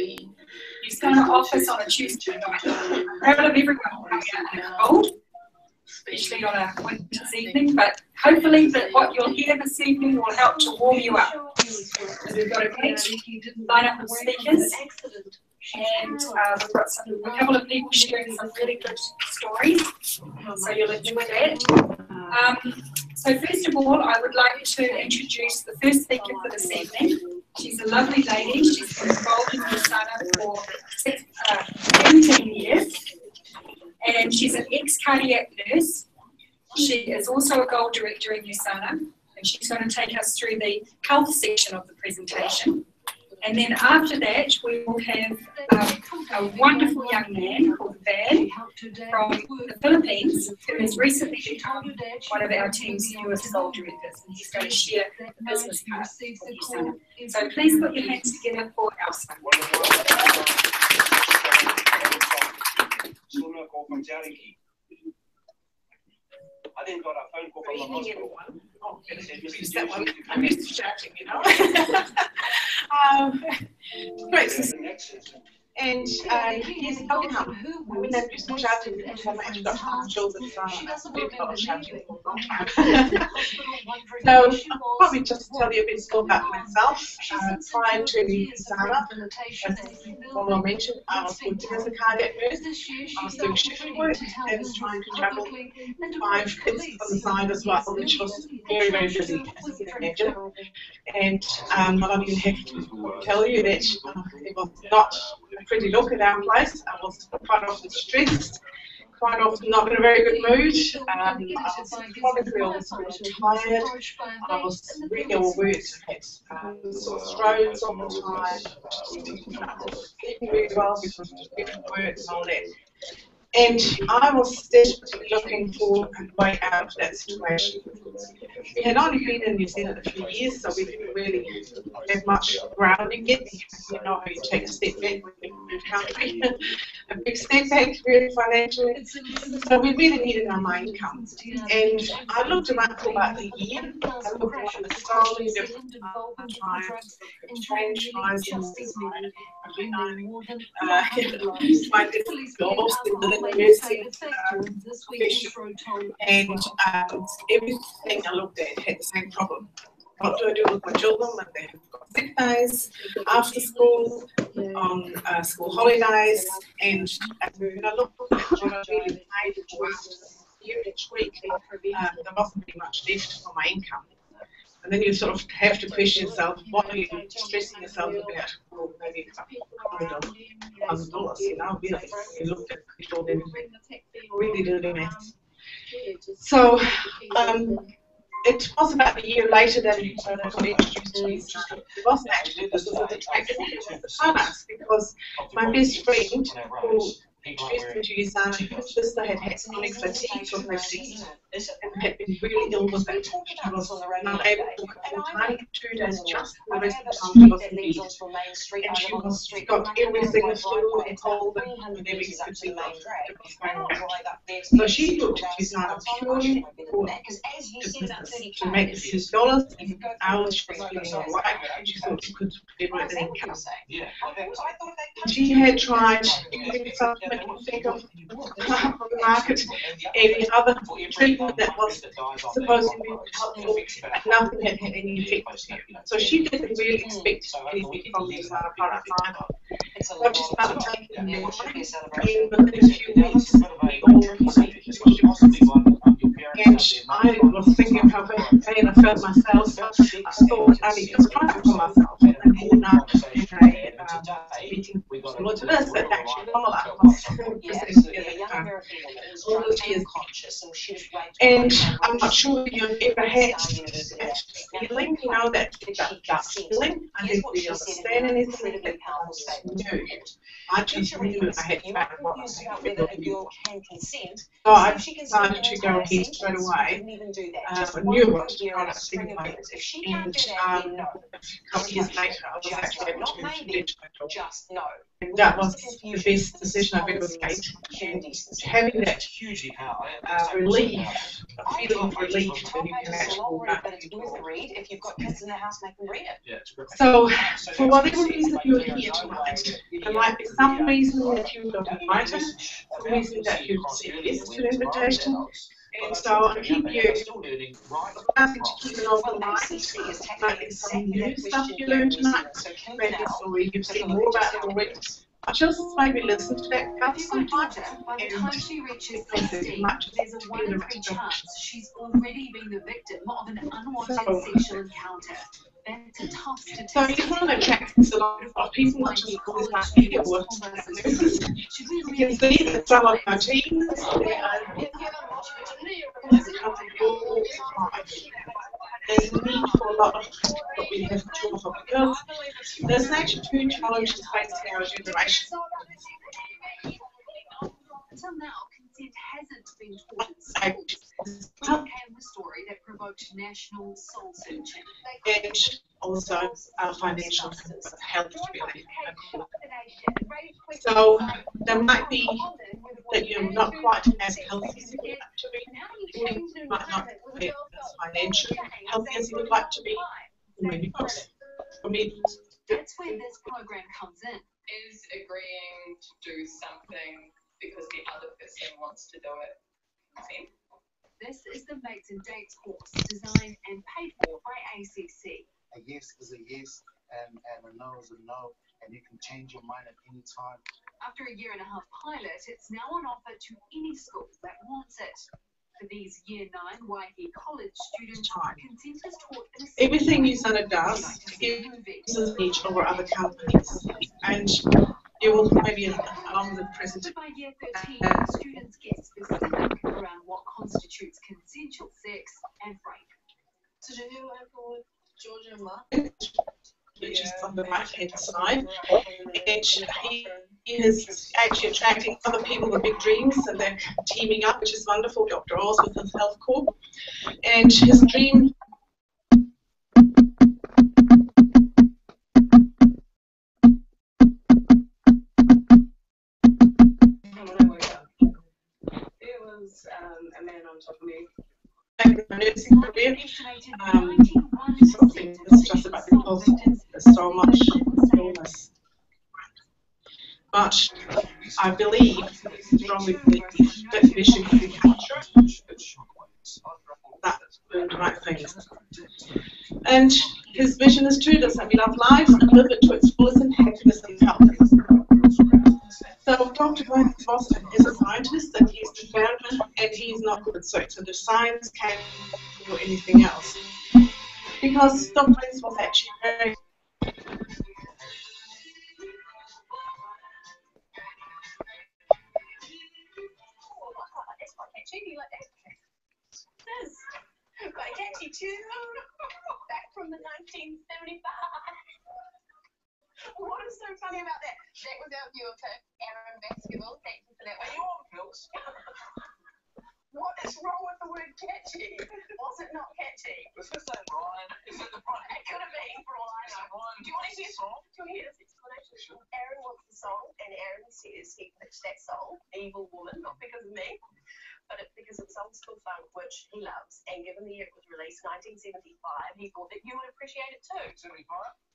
the USANA office on a Tuesday night. I'm proud of everyone coming out in the cold, especially on a winter's evening, but hopefully that what you'll hear this evening will help to warm you up. We've got a great lineup of speakers, and we've got a couple of people sharing some really good stories, so you'll enjoy that. So first of all, I would like to introduce the first speaker for this evening. She's a lovely lady. She's been involved in USANA for 17 years, and she's an ex-cardiac nurse. She is also a gold director in USANA, and she's going to take us through the health section of the presentation. And then after that, we will have a wonderful young man called Van from the Philippines, who has recently become one of our team's newest gold directors, and he's going to share the business part of USANA. So please put your hands together for Elsa. I then got a phone call from the hospital. Oh, that one. I'm used to shouting, you know. Great. And he's helping up. I mean, I'm used to shouting because I've actually got half children, so I'm not shouting for a long time. So I'll probably just tell you a bit more about myself. Prior to USANA, as Mama mentioned, I was working as a cardiac nurse. I was doing shift work and trying to juggle 5 kids on the side as well, which was very, very busy, as you can imagine. And I don't even have to tell you that it was not a pretty look at our place. I was quite often stressed, quite often not in a very good mood. I was chronically always tired. I was really overworked. I had sore throats all the time. I was sleeping really well because of different work and all that. And I was desperately looking for a way out of that situation. We had only been in New Zealand a few years, so we didn't really have much grounding yet. You know how you take a step back when you're in a country, a big step back really financially. So we really needed our income. And I looked around for about a year. I looked around so many different times, change my my different jobs within the nursing profession. And everything I looked at had the same problem. What do I do with my children when they have got sick days, after school, on school holidays, and when I looked at what I really paid for each week, there wasn't really much left for my income. And then you sort of have to question yourself, what are you stressing yourself about? Well, maybe $100, you know, really. You look at people and really do the maths. So it was about a year later that I got introduced to USANA. It wasn't actually this was attractive because my best friend who introduced me to USANA, her sister had chronic fatigue from her disease and had been really ill with it. She was not able to work full time, 2 days just, the rest of the time she was in bed. And she got everything, the flu and cold and everything could be that was going on. So she looked at USANA purely for business, to make a few dollars, and hours she was feeling all right. She thought she could generate an income. She had tried using something that you think of on the market, any other treatment that was supposed to be helpful, and nothing had had any effect. So she didn't really expect anything from the USANA product either. So she started taking them, and within a few weeks, we all and I was thinking of it, and I felt myself, I thought I need to try for myself, and then ended up in a meeting similar to this, that actually normalized all those years. And I'm not sure if you've ever had that feeling, you know, that feeling. I didn't really understand anything that I was new. I just knew I had found what I was doing. So I decided to go ahead straight away, knew what products anyway, and a couple of years later I was actually able to let my dog. And that was the best decision I've ever made. And having that relief, a feeling of relief when you can actually walk out the door. So, for whatever reason you're here tonight, there might be some reason that you got invited, some reason that you said yes to an invitation, and so I keep you asking to keep an open mind. Might be some new stuff you learned tonight, read the story, you've seen more about it already. Just maybe listen to that gut sometimes, and she reaches because there's much there's a 1 in 3 chance she's already been the victim of an unwanted sexual encounter. That's a tough statistic. So you want to attract a lot of people, not just because my media work nurses. You can see that some of my teams there's a need for a lot of what we have to offer because there's actually 2 challenges facing our generation. Until now, consent hasn't been taught in schools. Became the story that provoked national soul searching. And also financial health, really. So there might be that you're not quite as healthy as you would like to be. You might not be as financially healthy as you would like to be. Or maybe both. Or maybe that's where this program comes in. Is agreeing to do something because the other person wants to do it consent? This is the Mates and Dates course designed and paid for by ACC. A yes is a yes, and a no is a no, and you can change your mind at any time. After a 1.5-year pilot, it's now on offer to any school that wants it. For these Year 9 Waiheke College students, consent is taught in a everything USANA does is each over other companies, and you will maybe along the present. By Year 13, students get specific around what constitutes consensual sex and rape. So do you work with Georgia and Mark? Which is on the right-hand side, and he is actually attracting other people with big dreams, and they're teaming up, which is wonderful. Dr. Oz with his health corps, and his dream. There was a man on top of me. Nursing career, something that's just about because there's so much illness. But I believe, strongly believe, that we should be that the right things. And his vision is to this, that we love life and live it to its fullest in happiness and health. So Dr. Boston is a scientist, and he's the founder, and he's not good at sex. So the science came before anything else. Because Dr. was actually very quite catchy too. Back from the 1975. What is so funny about that? That was our view of Aaron Basketball. Thank you for that. Are you on pills? What is wrong with the word catchy? Was it not catchy? Was his name Brian? Is it the Brian? It could have been Brian. Do you want to hear this explanation? Sure. Aaron wants the song, and Aaron says he pitched that song, Evil Woman, not because of me, but it's because it's old school funk, which he loves. And given the year it was released, 1975, he thought that you would appreciate it too. 75?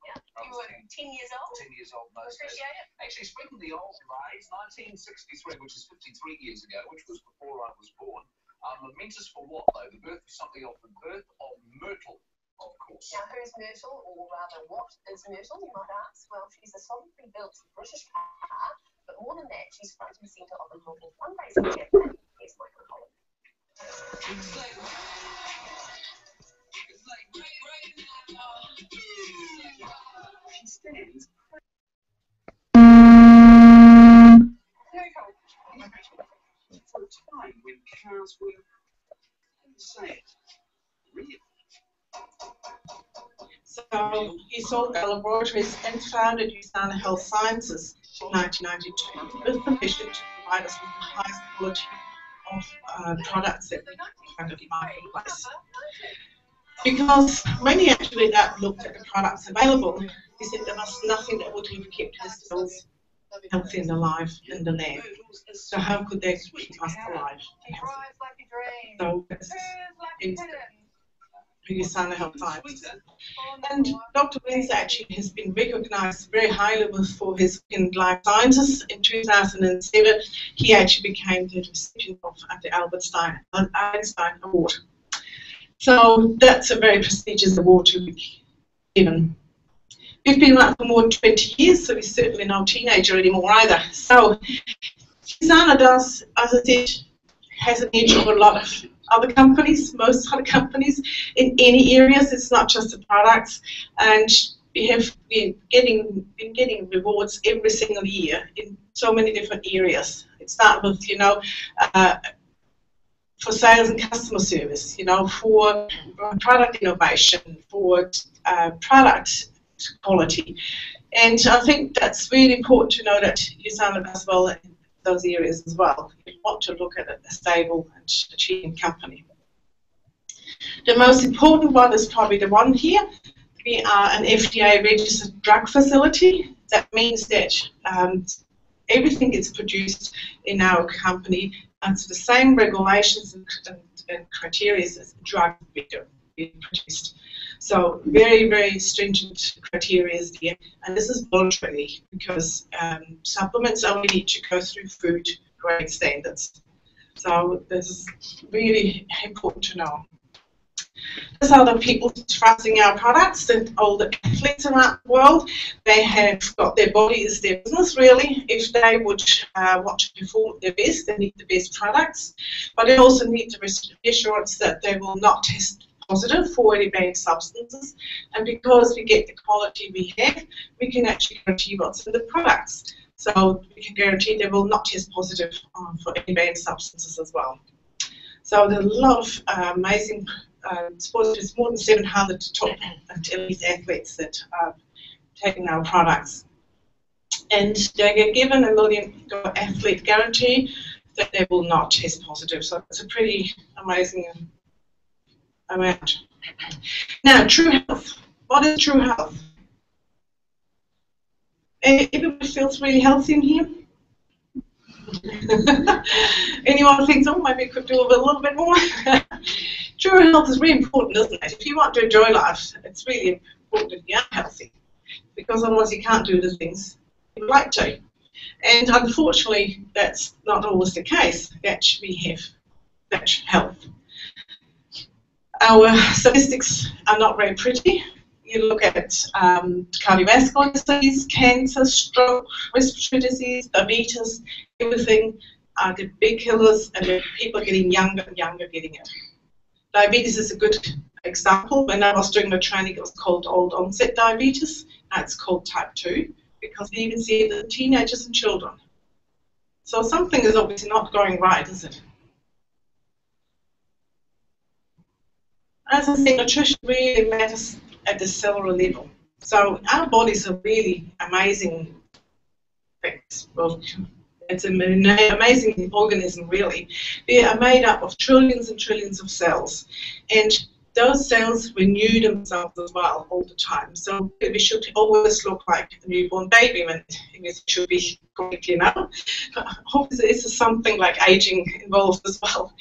Yeah. You were 10 years old? 10 years old most days. Appreciate it? Actually, speaking of the old days, 1963, which is 53 years ago, which was before I was born, momentous for what, though? The birth of something of the birth of Myrtle, of course. Now, who's Myrtle, or rather, what is Myrtle, you might ask? Well, she's a solidly built British car, but more than that, she's front and centre of a global fundraising campaign. Here's Michael Holland. She stands. For a time when cars were insane. Really? So he sold the laboratories and founded USANA Health Sciences in 1992 with the mission to provide us with the highest quality of products that we find in the marketplace. Because when you actually looked at the products available, we said there was nothing that would have kept the cells healthy and alive in the lab. So how could they keep us alive and healthy? So that's USANA Health Sciences. And Dr. Windsor actually has been recognised very highly for his in life sciences. In 2007, he actually became the recipient of the Einstein Award. So that's a very prestigious award to be given. We've been around for more than 20 years, so we're certainly no teenager anymore either. So USANA does, as I said, has an edge over a lot of other companies, most other companies in any areas. It's not just the products, and we have been getting rewards every single year in so many different areas. It starts with, you know, for sales and customer service, you know, for product innovation, for product quality. And I think that's really important to know that USANA does well in those areas as well. You want to look at a stable and achieving company. The most important one is probably the one here. We are an FDA registered drug facility. That means that everything is produced in our company under the same regulations and criteria as drug being produced. So very, very stringent criteria there, and this is voluntary because supplements only need to go through food grade standards. So this is really important to know. These are the people trusting our products, and all the athletes around the world. They have got their body as their business, really. If they would want to perform their best, they need the best products, but they also need the reassurance that they will not test positive for any banned substances. And because we get the quality we have, we can actually guarantee what's in the products. So we can guarantee they will not test positive for any banned substances as well. So there's a lot of amazing sports. There's more than 700 top and elite athletes that are taking our products. And they get given $1 million athlete guarantee that they will not test positive. So it's a pretty amazing amount. Now, true health. What is true health? Everybody feels really healthy in here? Anyone thinks, oh, maybe I could do a little bit more? True health is really important, isn't it? If you want to enjoy life, it's really important that you are healthy, because otherwise you can't do the things you'd like to. And unfortunately, that's not always the case that we have that health. Our statistics are not very pretty. You look at cardiovascular disease, cancer, stroke, respiratory disease, diabetes, everything are the big killers, and the people are getting younger and younger getting it. Diabetes is a good example. When I was doing my training, it was called old onset diabetes. Now it's called type 2, because we even see it in teenagers and children. So something is obviously not going right, is it? As I said, nutrition really matters at the cellular level. So our bodies are really amazing things. Well, it's an amazing organism, really. They are made up of trillions and trillions of cells. And those cells renew themselves as well all the time. So we should always look like a newborn baby when it should be correct, you know. Obviously, there's something like aging involved as well.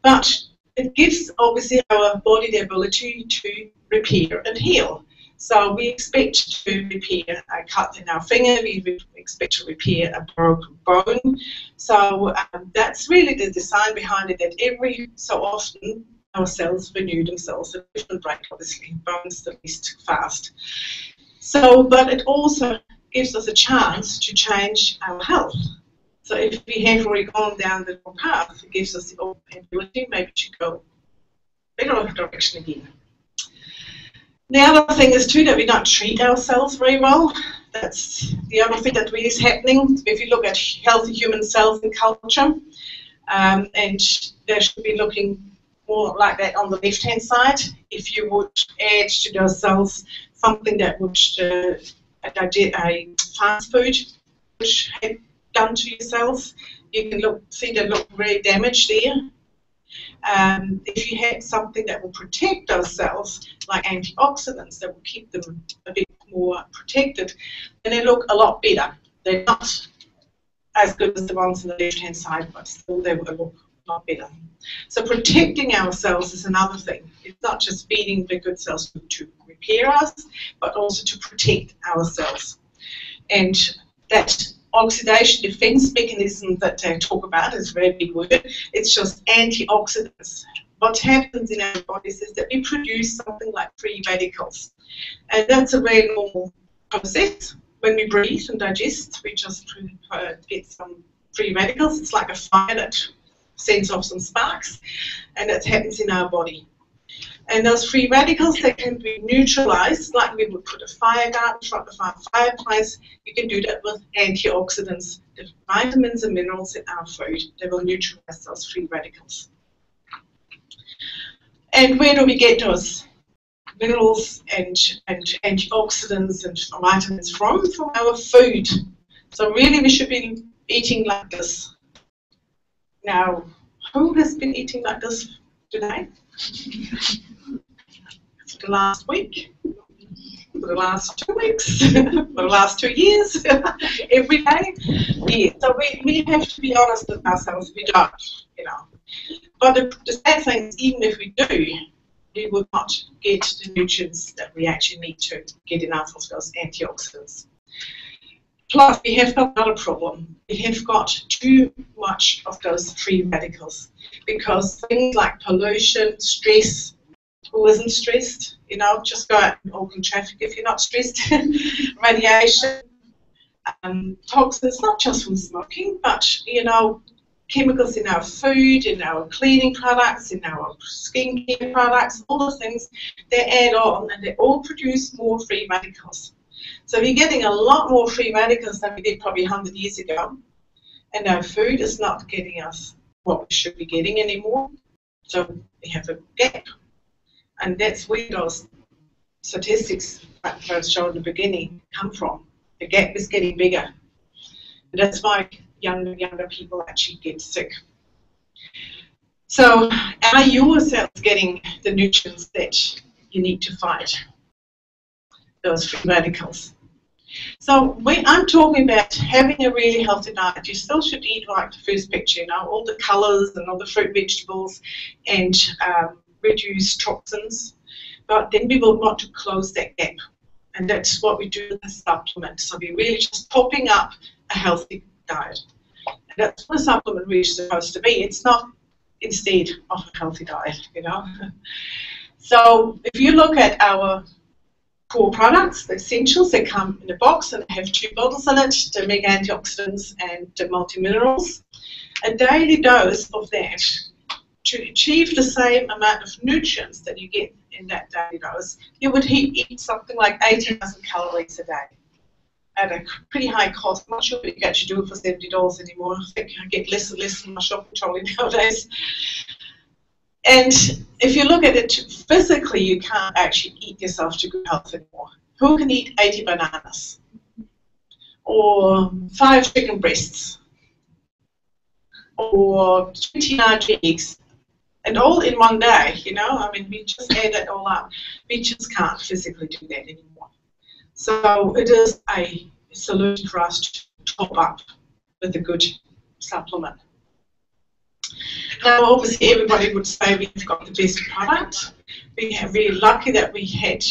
But it gives, obviously, our body the ability to repair and heal. So we expect to repair a cut in our finger, we expect to repair a broken bone. So that's really the design behind it, that every so often our cells renew themselves at a different rate, obviously. Bones the least fast. So, but it also gives us a chance to change our health. So if we have already gone down the wrong path, it gives us the ability maybe to go in the other direction again. The other thing is too that we don't treat ourselves very well. That's the other thing that really is happening. If you look at healthy human cells and culture, and they should be looking more like that on the left-hand side. If you would add to those cells something that would a fast food would have done to your cells, You can see they look very damaged there. If you had something that will protect those cells, like antioxidants that will keep them a bit more protected, then they look a lot better. They're not as good as the ones on the left-hand side, but still they will look a lot better. So protecting our cells is another thing. It's not just feeding the good cells to repair us, but also to protect our cells. And that oxidation defense mechanism that they talk about is a very big word. It's just antioxidants. What happens in our bodies is that we produce something like free radicals. And that's a very normal process. When we breathe and digest, we just get some free radicals. It's like a fire that sends off some sparks, and that happens in our body. And those free radicals, they can be neutralized, like we would put a fire guard in front of our fireplace. You can do that with antioxidants, the vitamins and minerals in our food. They will neutralize those free radicals. And where do we get those minerals and antioxidants and vitamins from? From our food. So really we should be eating like this. Now, who has been eating like this today? For the last week? For the last 2 weeks? For the last 2 years? Every day? Yeah. So we have to be honest with ourselves. We don't, you know. But the sad thing is, even if we do, we will not get the nutrients that we actually need to get enough of those antioxidants. Plus, we have got another problem. We have got too much of those free radicals because things like pollution, stress, who isn't stressed? You know, just go out in open traffic if you're not stressed. Radiation, toxins, not just from smoking, but, you know, chemicals in our food, in our cleaning products, in our skincare products, all those things, they add on and they all produce more free radicals. So we're getting a lot more free radicals than we did probably 100 years ago. And our food is not getting us what we should be getting anymore. So we have a gap. And that's where those statistics that I showed in the beginning come from. The gap is getting bigger. And that's why younger people actually get sick. So are your cells getting the nutrients that you need to fight those free radicals? So when I'm talking about having a really healthy diet, you still should eat like the first picture, you know, all the colours and all the fruit, vegetables, and reduce toxins. But then we will want to close that gap, and that's what we do with a supplement. So we're really just topping up a healthy diet. And that's what a supplement really is supposed to be. It's not instead of a healthy diet, you know. So if you look at our core products, the essentials, they come in a box and they have 2 bottles in it, the mega antioxidants and the multiminerals. A daily dose of that to achieve the same amount of nutrients that you get in that daily dose, you would eat something like 80,000 calories a day at a pretty high cost. I'm not sure you can actually do it for $70 anymore. I think I get less and less in my shopping trolley nowadays. And if you look at it physically, you can't actually eat yourself to good health anymore. Who can eat 80 bananas? Or 5 chicken breasts? Or 29 eggs? And all in one day, you know? I mean, we just add that all up. We just can't physically do that anymore. So it is a solution for us to top up with a good supplement. Now, obviously, everybody would say we've got the best product. We are really lucky that we had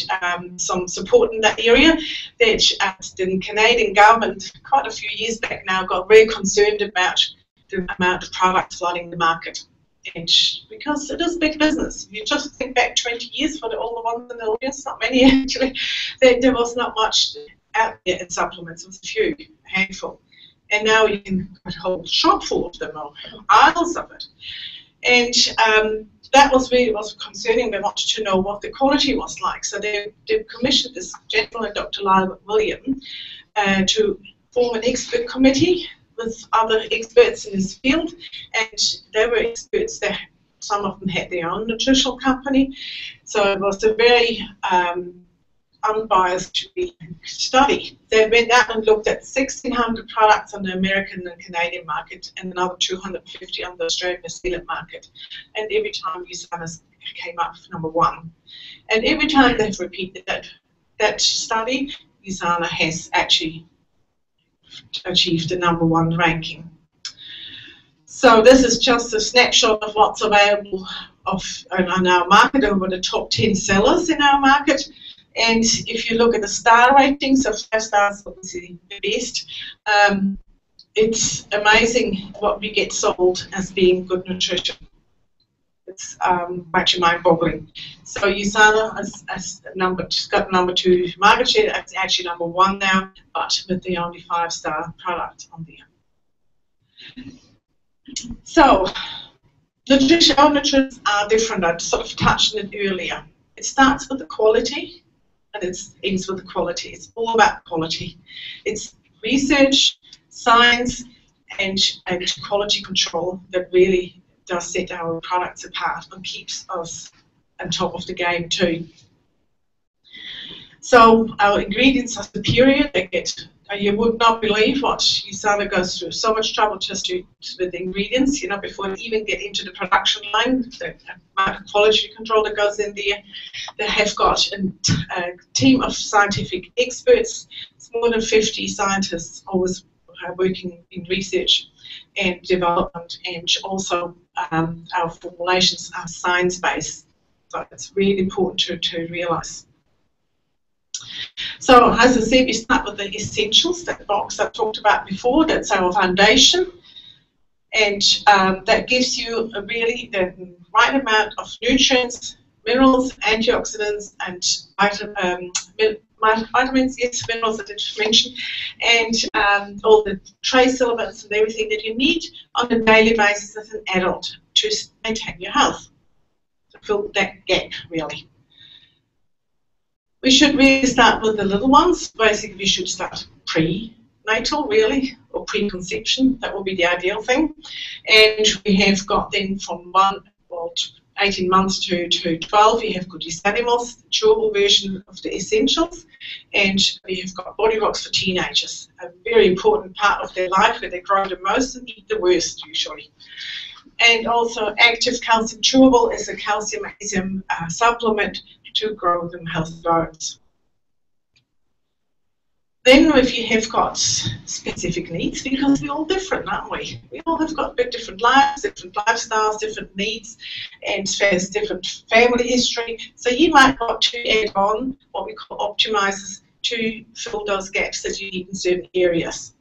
some support in that area. That the Canadian government, quite a few years back now, got very concerned about the amount of products flooding the market. And because it is big business. You just think back 20 years for all the ones in the audience, not many actually, there was not much out there in supplements. It was a few, a handful. And now you can put a whole shop full of them, or aisles of it. And that was really was concerning. They wanted to know what the quality was like. So they commissioned this gentleman, Dr. Lyle William, to form an expert committee with other experts in his field. And they were experts that some of them had their own nutritional company. So it was a very unbiased study. They went out and looked at 1,600 products on the American and Canadian market and another 250 on the Australian New Zealand market. And every time USANA came up #1. And every time they've repeated that study, USANA has actually achieved the #1 ranking. So this is just a snapshot of what's available on our market, over the top 10 sellers in our market. And if you look at the star ratings, so 5 stars obviously the best, it's amazing what we get sold as being good nutrition. It's actually mind-boggling. So USANA has got #2 market share. It's actually #1 now, but with the only 5-star product on there. So our nutrients are different. I sort of touched on it earlier. It starts with the quality, and it ends with the quality. It's all about quality. It's research, science, and quality control that really does set our products apart and keeps us on top of the game too. So our ingredients are superior. You would not believe what USANA goes through. So much trouble just with the ingredients, before they even get into the production line, the amount of quality control that goes in there. They have got a team of scientific experts. It's more than 50 scientists always working in research and development, and also our formulations are science-based. So it's really important to realise. So as I said, we start with the essentials, that box I talked about before. That's our foundation, and that gives you really the right amount of nutrients, minerals, antioxidants, and vitamins, yes, minerals I did mention, and all the trace elements and everything that you need on a daily basis as an adult to maintain your health, to fill that gap really. We should really start with the little ones. Basically, we should start prenatal, really, or pre-conception. That will be the ideal thing. And we have got then from 18 months to 12, we have got these animals, the chewable version of the essentials. And we have got body rocks for teenagers, a very important part of their life where they grow the most and eat the worst, usually. And also active calcium chewable is a calcium magnesium supplement to grow them healthy bones. Then if you have got specific needs, because we're all different, aren't we? We all have got a bit different lives, different lifestyles, different needs, and there's different family history. So you might want to add on what we call optimizers to fill those gaps that you need in certain areas.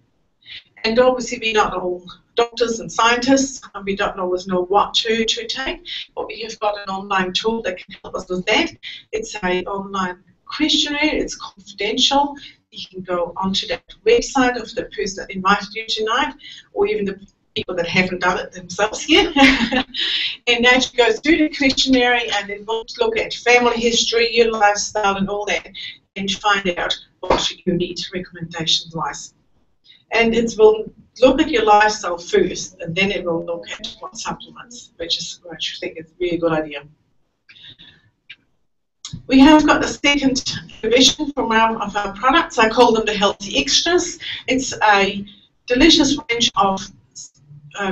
And obviously we're not all doctors and scientists, and we don't always know what to take, but we have got an online tool that can help us with that. It's an online questionnaire, it's confidential. You can go onto that website of the person that invited you tonight, or even the people that haven't done it themselves yet. And that goes through the questionnaire, and it will look at family history, your lifestyle and all that, and find out what you need recommendations-wise. And it will look at your lifestyle first, and then it will look at what supplements, which I think is a really good idea. We have got a second division of our products. I call them the healthy extras. It's a delicious range of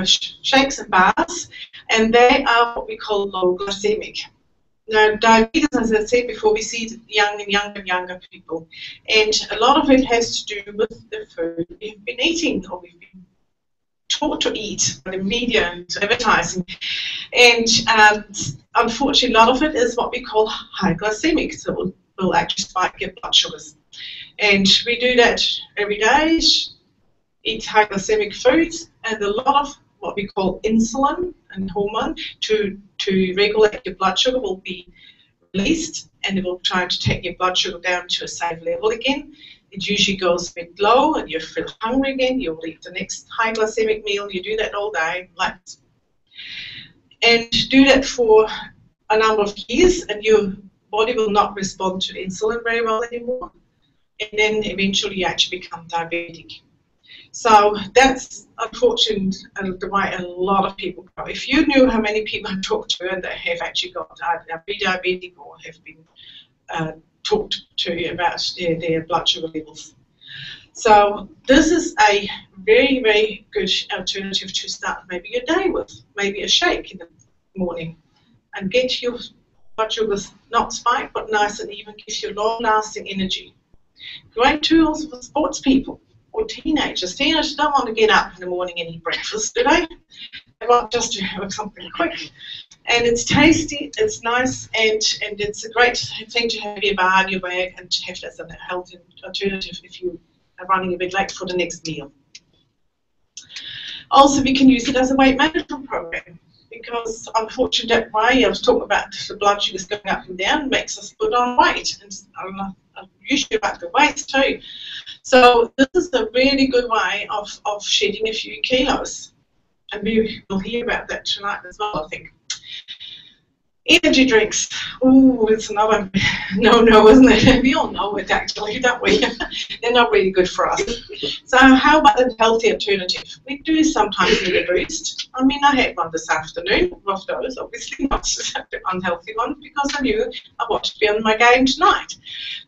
shakes and bars, and they are what we call low glycemic. Now, diabetes, as I said before, we see young and younger people, and a lot of it has to do with the food we've been eating or we've been taught to eat by the media and advertising. And unfortunately, a lot of it is what we call high glycemic, so it will actually spike your blood sugars. And we do that every day, eat high glycemic foods, and a lot of what we call insulin and hormone to regulate your blood sugar will be released, and it will try to take your blood sugar down to a safe level again. It usually goes a bit low and you feel hungry again, you'll eat the next high glycemic meal. You do that all day, and do that for a number of years, and your body will not respond to insulin very well anymore, and then eventually you actually become diabetic. So that's unfortunate, the way a lot of people go. If you knew how many people I talk to and that have actually got pre-diabetic or have been talk to you about their blood sugar levels. So this is a very, very good alternative to start maybe your day with, maybe a shake in the morning, and get your blood sugars not spiked but nice and even, gives you long-lasting energy. Great tools for sports people or teenagers. Teenagers don't want to get up in the morning and eat breakfast, do they? They want just to have something quick. And it's tasty, it's nice, and it's a great thing to have in your bar, in your bag, and to have as a healthy alternative if you are running a bit late for the next meal. Also, we can use it as a weight management program, because unfortunately that way, I was talking about the blood sugars going up and down, makes us put on weight, and usually about the waist too. So this is a really good way of shedding a few kilos, and we will hear about that tonight as well, I think. Energy drinks. Oh, it's another no, isn't it? We all know it actually, don't we? They're not really good for us. So how about a healthy alternative? We do sometimes need a boost. I mean, I had one this afternoon, of those, obviously not the unhealthy one, because I knew I wanted to be on my game tonight.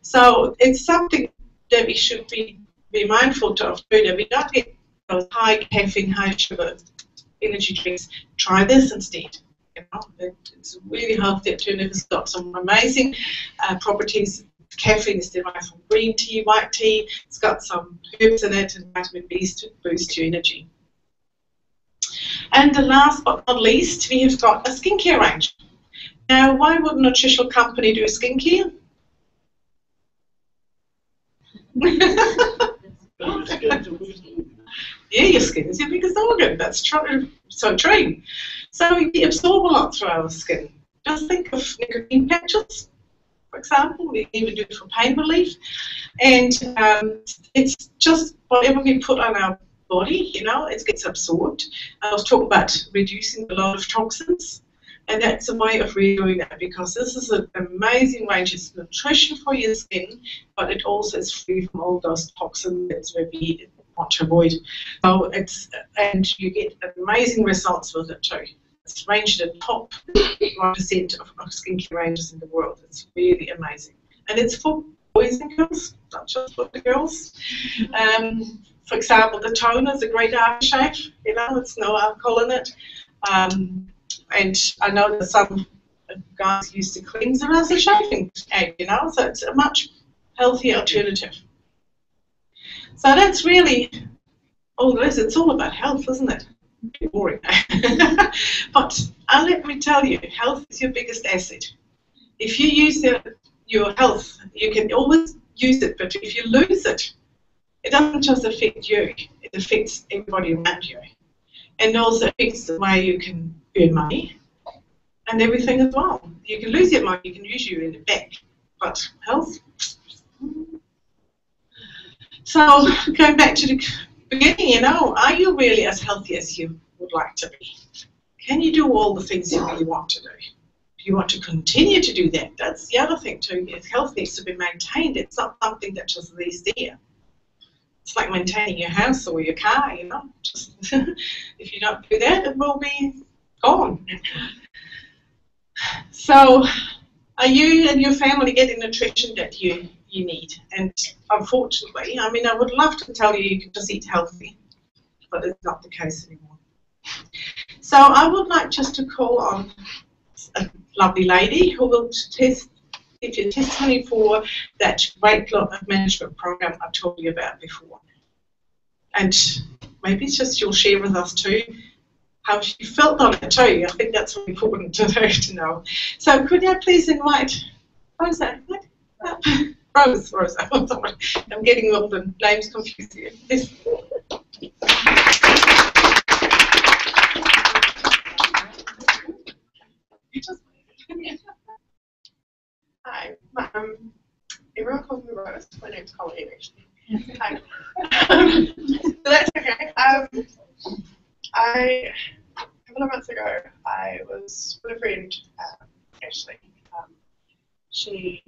So it's something that we should be mindful of doing. That we don't get those high caffeine, high sugar energy drinks. Try this instead. You know, it's a really healthy alternative. It's got some amazing properties. Caffeine is derived from green tea, white tea. It's got some herbs in it and vitamin B's to boost your energy. And the last but not least, we have got a skincare range. Now, why would a nutritional company do skincare? Yeah, your skin is your biggest organ. That's true. So true. So we absorb a lot through our skin. Just think of nicotine patches, for example. We even do it for pain relief. And it's just whatever we put on our body, you know, it gets absorbed. I was talking about reducing a lot of toxins. And that's a way of really doing that, because this is an amazing range. It's nutrition for your skin, but it also is free from all those toxins that we want to avoid. So and you get amazing results with it too. It's ranked in the top 1% of skincare ranges in the world. It's really amazing. And it's for boys and girls, not just for the girls. For example, the toner is a great aftershave. You know, it's no alcohol in it. And I know that some guys use the cleanser as a shaving aid, you know, so it's a much healthier alternative. So that's really all there is. It's all about health, isn't it? Boring. But let me tell you, health is your biggest asset. If you use your health, you can always use it, but if you lose it, it doesn't just affect you, it affects everybody around you. And also affects the way you can earn money and everything as well. You can lose your money, you can use you in the back, but health. So going back to the beginning, you know, are you really as healthy as you would like to be? Can you do all the things you really want to do? Do you want to continue to do that? That's the other thing too. Health needs to be maintained. It's not something that just is there. It's like maintaining your house or your car, you know. Just if you don't do that, it will be gone. So are you and your family getting nutrition that you need? And unfortunately, I mean, I would love to tell you you can just eat healthy, but it's not the case anymore. So I would like just to call on a lovely lady who will give you testimony for that weight loss management program I told you about before. And maybe it's just you'll share with us too how she felt on it too. I think that's really important to know. So could I please invite Rosa? Rosa, I'm sorry. I'm getting all the names confused here. This. Hi, everyone calls me Rose. My name's Colleen, actually. Hi. So that's okay. A couple of months ago, I was with a friend, Ashley. She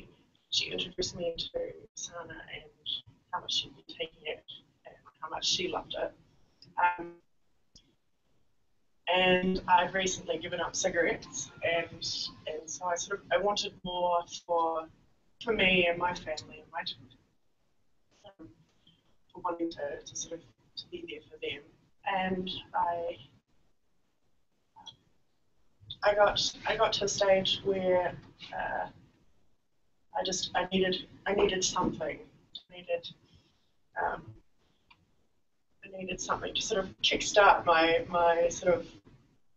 introduced me into USANA and how much she'd been taking it and how much she loved it. And I've recently given up cigarettes, and so I wanted more for for me and my family and my children, for wanting to sort of to be there for them. And I got to a stage where I needed something. I needed something to sort of kickstart my sort of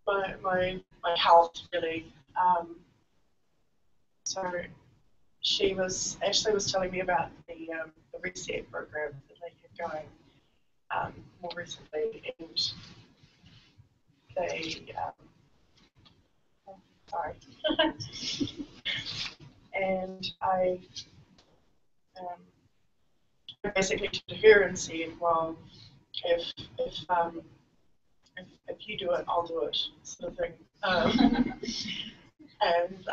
my health really. So Ashley was telling me about the reset program that they had going more recently, and they and I basically to her and said, well, if you do it, I'll do it, sort of thing. And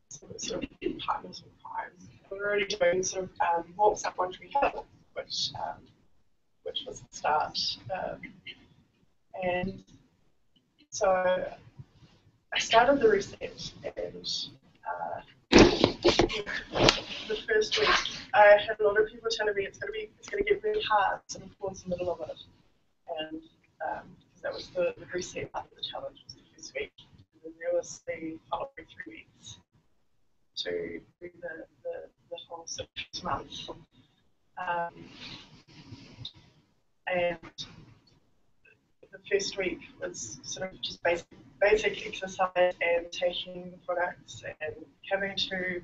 sort of partners in crime. We're already doing sort of walks up One Tree Hill, which was the start. And so I started the reset, and the first week I had a lot of people telling me it's going to get really hard sort of towards the middle of it, and because that was the reset part of the challenge was the first week, and then there was the following 3 weeks to do the whole 6 months, and the first week was sort of just basic exercise and taking the products and having to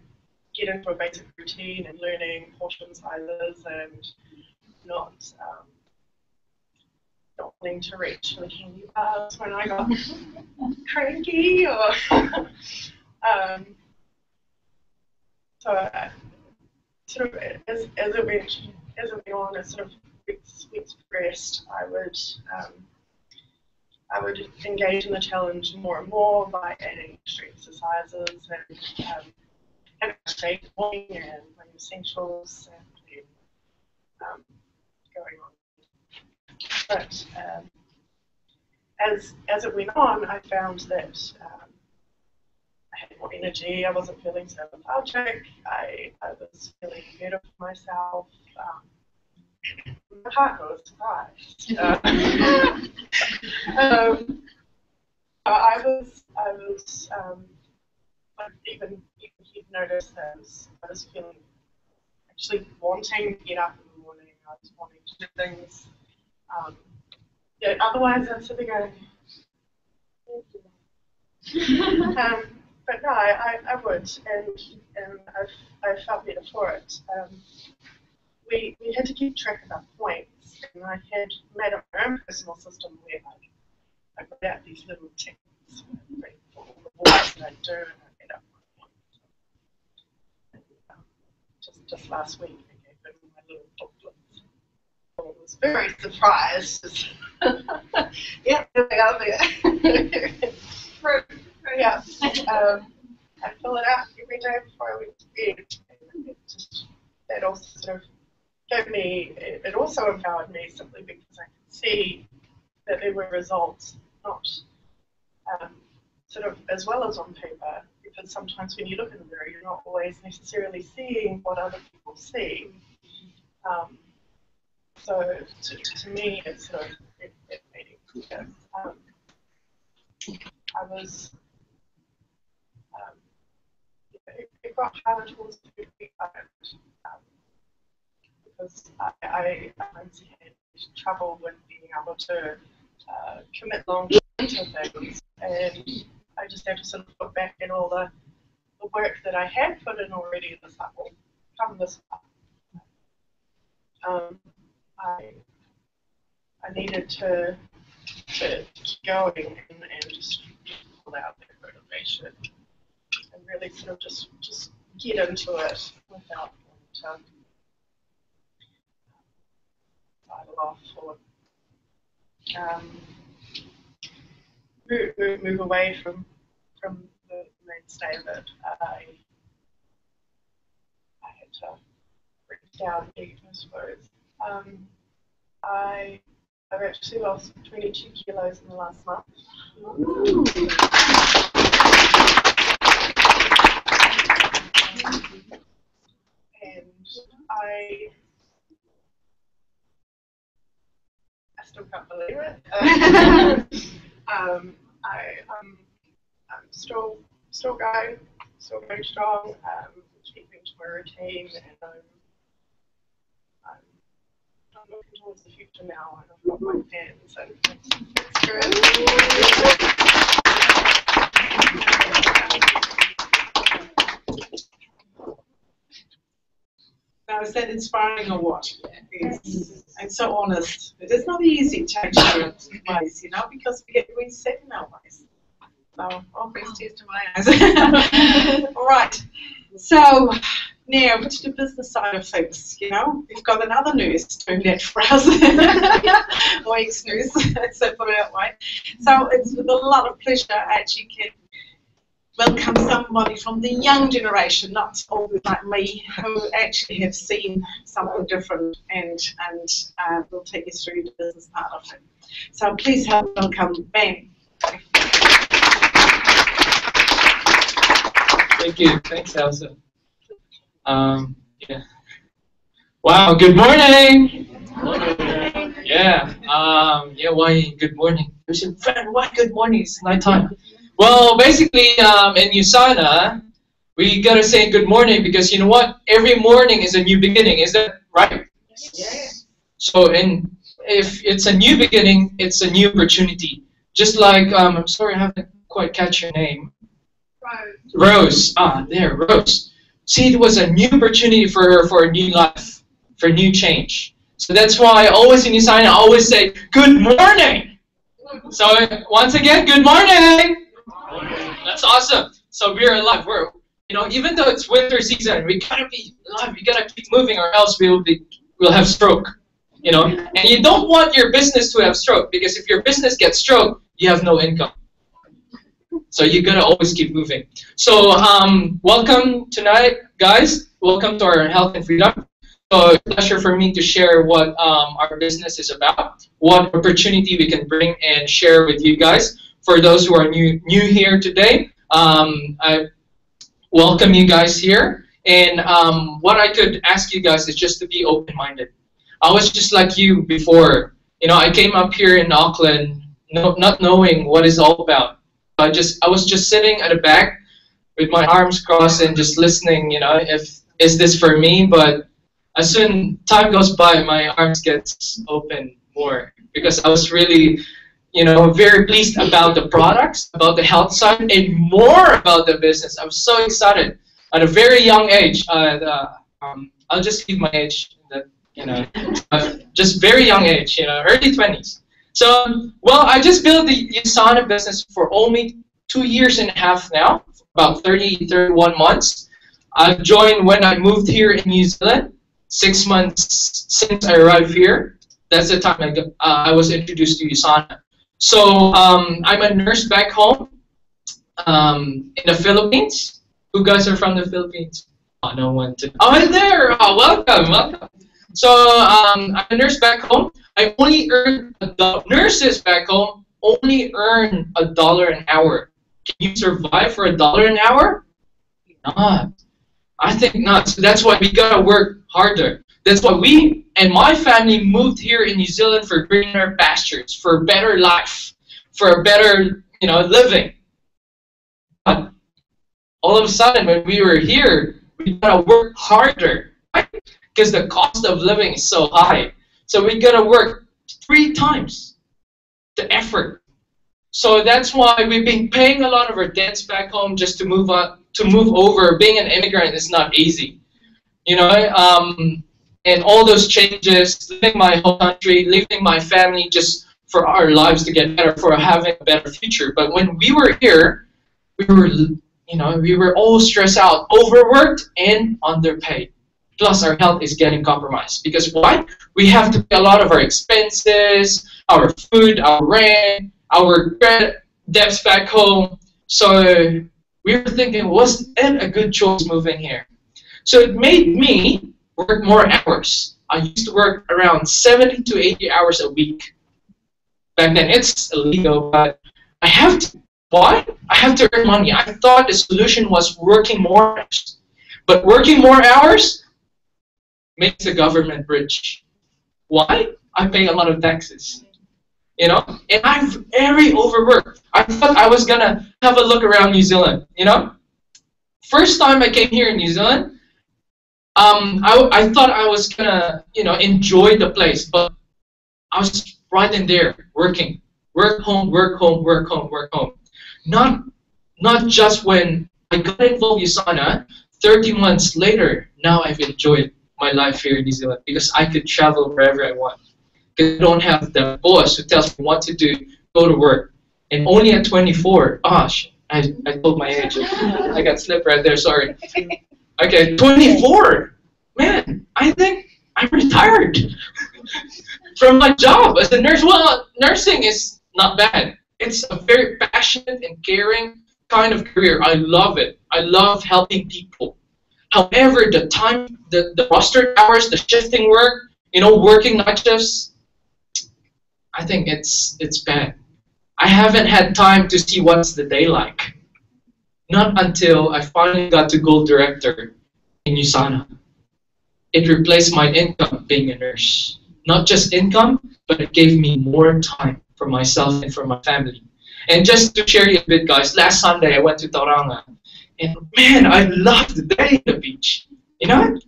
get into a basic routine and learning portion sizes and not wanting to reach for the candy bars when I got cranky or so sort of as it went on, as sort of weeks progressed, I would engage in the challenge more and more by adding extra exercises and having a shake morning and playing essentials and going on. But as it went on, I found that I had more energy. I wasn't feeling so lethargic. I was feeling better for myself. My partner was surprised. I was even he'd noticed that I was feeling actually wanting to get up in the morning. I was wanting to do things that otherwise I'd sort of go. But no, I would, and I felt better for it. We had to keep track of our points, and I had made up my own personal system where I put out these little ticks for all the walks that I do, and I made up my points. Just last week, I gave them my little booklets. I was very surprised. Yeah, they are there. Yeah. I fill it out every day before I went to bed. And that also sort of gave me, it also empowered me simply because I could see that there were results, not sort of as well as on paper, because sometimes when you look in the mirror, you're not always necessarily seeing what other people see. So to me, it's sort of, it made it clear. I was, it got harder towards the week, because I had trouble with being able to commit long to things, and I just had to sort of look back at all the work that I had put in already. This like, well, come this far. I needed to keep going and just pull out that motivation and really sort of just get into it without wanting to idle off or move away from the mainstay of it. I had to break it down a bit, I suppose. I've actually lost 22 kilos in the last month. I still can't believe it. I'm still going strong, keeping to my routine, and I'm looking towards the future now, and I've got my plans, and it's good. Now, is that inspiring or what? Yes. And so honest. It is not easy to change our ways, you know, because we set in our ways. So, obvious tears to my eyes. All right. So, now, to the business side of things, you know, we've got another nurse doing that for us, or ex-nurse, so put it that way. So, it's with a lot of pleasure I actually can welcome somebody from the young generation, not old like me, who actually have seen something different and will take you through the business part of it. So please help welcome Ben. Thank you. Thanks, Elsa. Yeah. Wow. Good morning. Yeah. Yeah. Why? Good morning. You said, "Friend, why good morning? It's nighttime." Well, basically, in USANA, we gotta say good morning because you know what? Every morning is a new beginning. Is that right? Yes. So, if it's a new beginning, it's a new opportunity. Just like I'm sorry, I haven't quite catch your name. Rose. Rose. Ah, there, Rose. See, it was a new opportunity for her for a new life, for a new change. So that's why always in USANA, I always say good morning. So once again, good morning. That's awesome. So we're alive. We're, you know, even though it's winter season, we gotta be alive. We gotta keep moving, or else we'll have stroke. You know, and you don't want your business to have stroke because if your business gets stroke, you have no income. So you gotta always keep moving. So welcome tonight, guys. Welcome to our Health and Freedom. So it's a pleasure for me to share what our business is about, what opportunity we can bring and share with you guys. For those who are new here today, I welcome you guys here. And what I could ask you guys is just to be open-minded. I was just like you before. You know, I came up here in Auckland not knowing what it's all about. I was just sitting at the back with my arms crossed and just listening. You know, is this for me? But as soon time goes by, my arms gets open more because I was really, you know, very pleased about the products, about the health side, and more about the business. I was so excited at a very young age. I'll just give my age, that you know, just very young age, you know, early 20s. So, well, I just built the USANA business for only 2.5 years now, about 31 months. I joined when I moved here in New Zealand, 6 months since I arrived here. That's the time I was introduced to USANA. So I'm a nurse back home in the Philippines. Who guys are from the Philippines? Oh, no one. Oh, there. Oh, welcome. So I'm a nurse back home. I only earn nurses back home only earn $1 an hour. Can you survive for $1 an hour? Not. I think not. So that's why we gotta work harder. That's why we and my family moved here in New Zealand for greener pastures, for a better life, for a better, you know, living. But all of a sudden, when we were here, we gotta work harder, right? Because the cost of living is so high. So we gotta work 3 times the effort. So that's why we've been paying a lot of our debts back home just to move over. Being an immigrant is not easy, you know. And all those changes, leaving my home country, leaving my family, just for our lives to get better, for having a better future. But when we were here, we were all stressed out, overworked, and underpaid. Plus, our health is getting compromised. Because why? We have to pay a lot of our expenses, our food, our rent, our credit debts back home. So we were thinking, was it a good choice moving here? So it made me work more hours. I used to work around 70 to 80 hours a week. Back then, it's illegal, but I have to. Why? I have to earn money. I thought the solution was working more hours. But working more hours makes the government rich. Why? I pay a lot of taxes. You know, and I'm very overworked. I thought I was gonna have a look around New Zealand. You know, first time I came here in New Zealand, I thought I was gonna, you know, enjoy the place, but I was right in there working, work home, work home, work home, work home. Not just when I got involved with USANA. 30 months later, now I've enjoyed my life here in New Zealand because I could travel wherever I want. Because I don't have the boss who tells me what to do, go to work. And only at 24, I told my age. I got slipped right there, sorry. Okay, 24. Man, I think I'm retired from my job as a nurse. Well, nursing is not bad. It's a very passionate and caring kind of career. I love it. I love helping people. However, the time, the roster hours, the shifting work, you know, working night shifts, I think it's bad. I haven't had time to see what's the day like. Not until I finally got to Gold Director in USANA. It replaced my income being a nurse. Not just income, but it gave me more time for myself and for my family. And just to share you a bit, guys, last Sunday I went to Tauranga. And man, I loved the day at the beach. You know?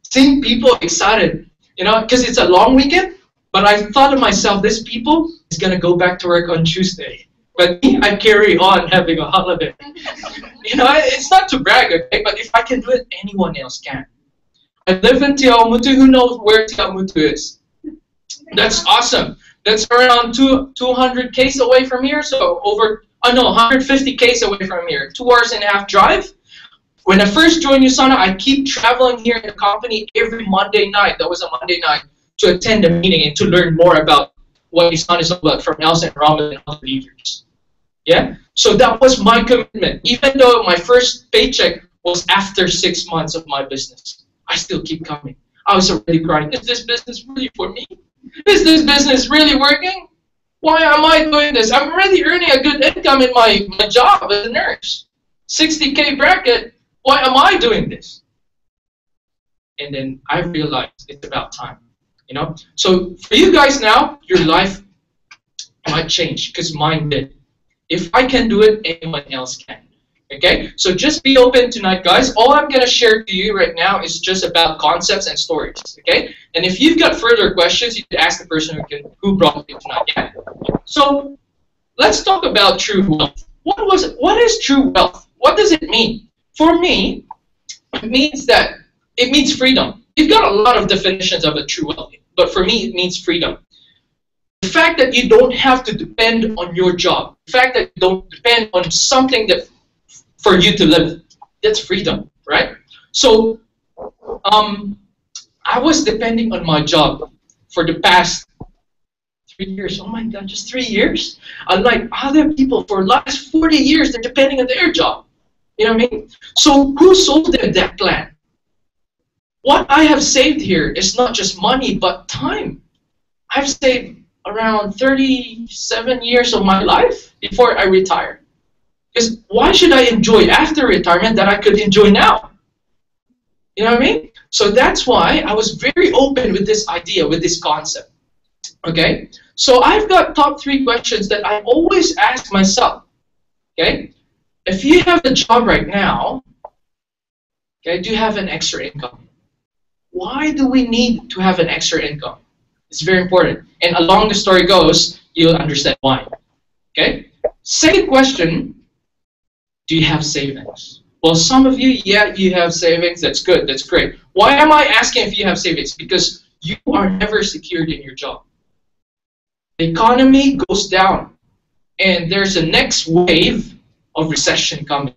Seeing people excited. You know, because it's a long weekend. But I thought to myself, this people is going to go back to work on Tuesday. But me, I carry on having a holiday. You know, it's not to brag, okay? But if I can do it, anyone else can. I live in Te Awamutu. Who knows where Te Awamutu is? That's awesome. That's around 200 km away from here. So 150 km away from here. 2 hours and a half drive. When I first joined USANA, I keep traveling here in the company every Monday night. That was a Monday night to attend a meeting and to learn more about what USANA is all about from Nelson and Robin and other leaders. Yeah? So that was my commitment. Even though my first paycheck was after 6 months of my business, I still keep coming. I was already crying, is this business really for me? Is this business really working? Why am I doing this? I'm already earning a good income in my job as a nurse. 60K bracket, why am I doing this? And then I realized it's about time. You know? So for you guys now, your life might change because mine did. If I can do it, anyone else can. Okay? So just be open tonight, guys. All I'm going to share to you right now is just about concepts and stories. Okay? And if you've got further questions, you can ask the person who brought it tonight. Yeah? So let's talk about true wealth. What is true wealth? What does it mean? For me, it means freedom. You've got a lot of definitions of a true wealth, but for me, it means freedom. The fact that you don't have to depend on your job, the fact that you don't depend on something that for you to live, that's freedom, right? So, I was depending on my job for the past 3 years. Oh my God, just 3 years? Unlike other people, for the last 40 years, they're depending on their job. You know what I mean? So, who sold them that plan? What I have saved here is not just money, but time. I've saved around 37 years of my life before I retire. Because why should I enjoy after retirement that I could enjoy now? You know what I mean? So that's why I was very open with this idea, with this concept. Okay? So I've got top 3 questions that I always ask myself. Okay? If you have a job right now, okay, do you have an extra income? Why do we need to have an extra income? It's very important. And along the story goes, you'll understand why. Okay? Second question, do you have savings? Well, some of you, yeah, you have savings. That's good. That's great. Why am I asking if you have savings? Because you are never secured in your job. The economy goes down, and there's a next wave of recession coming.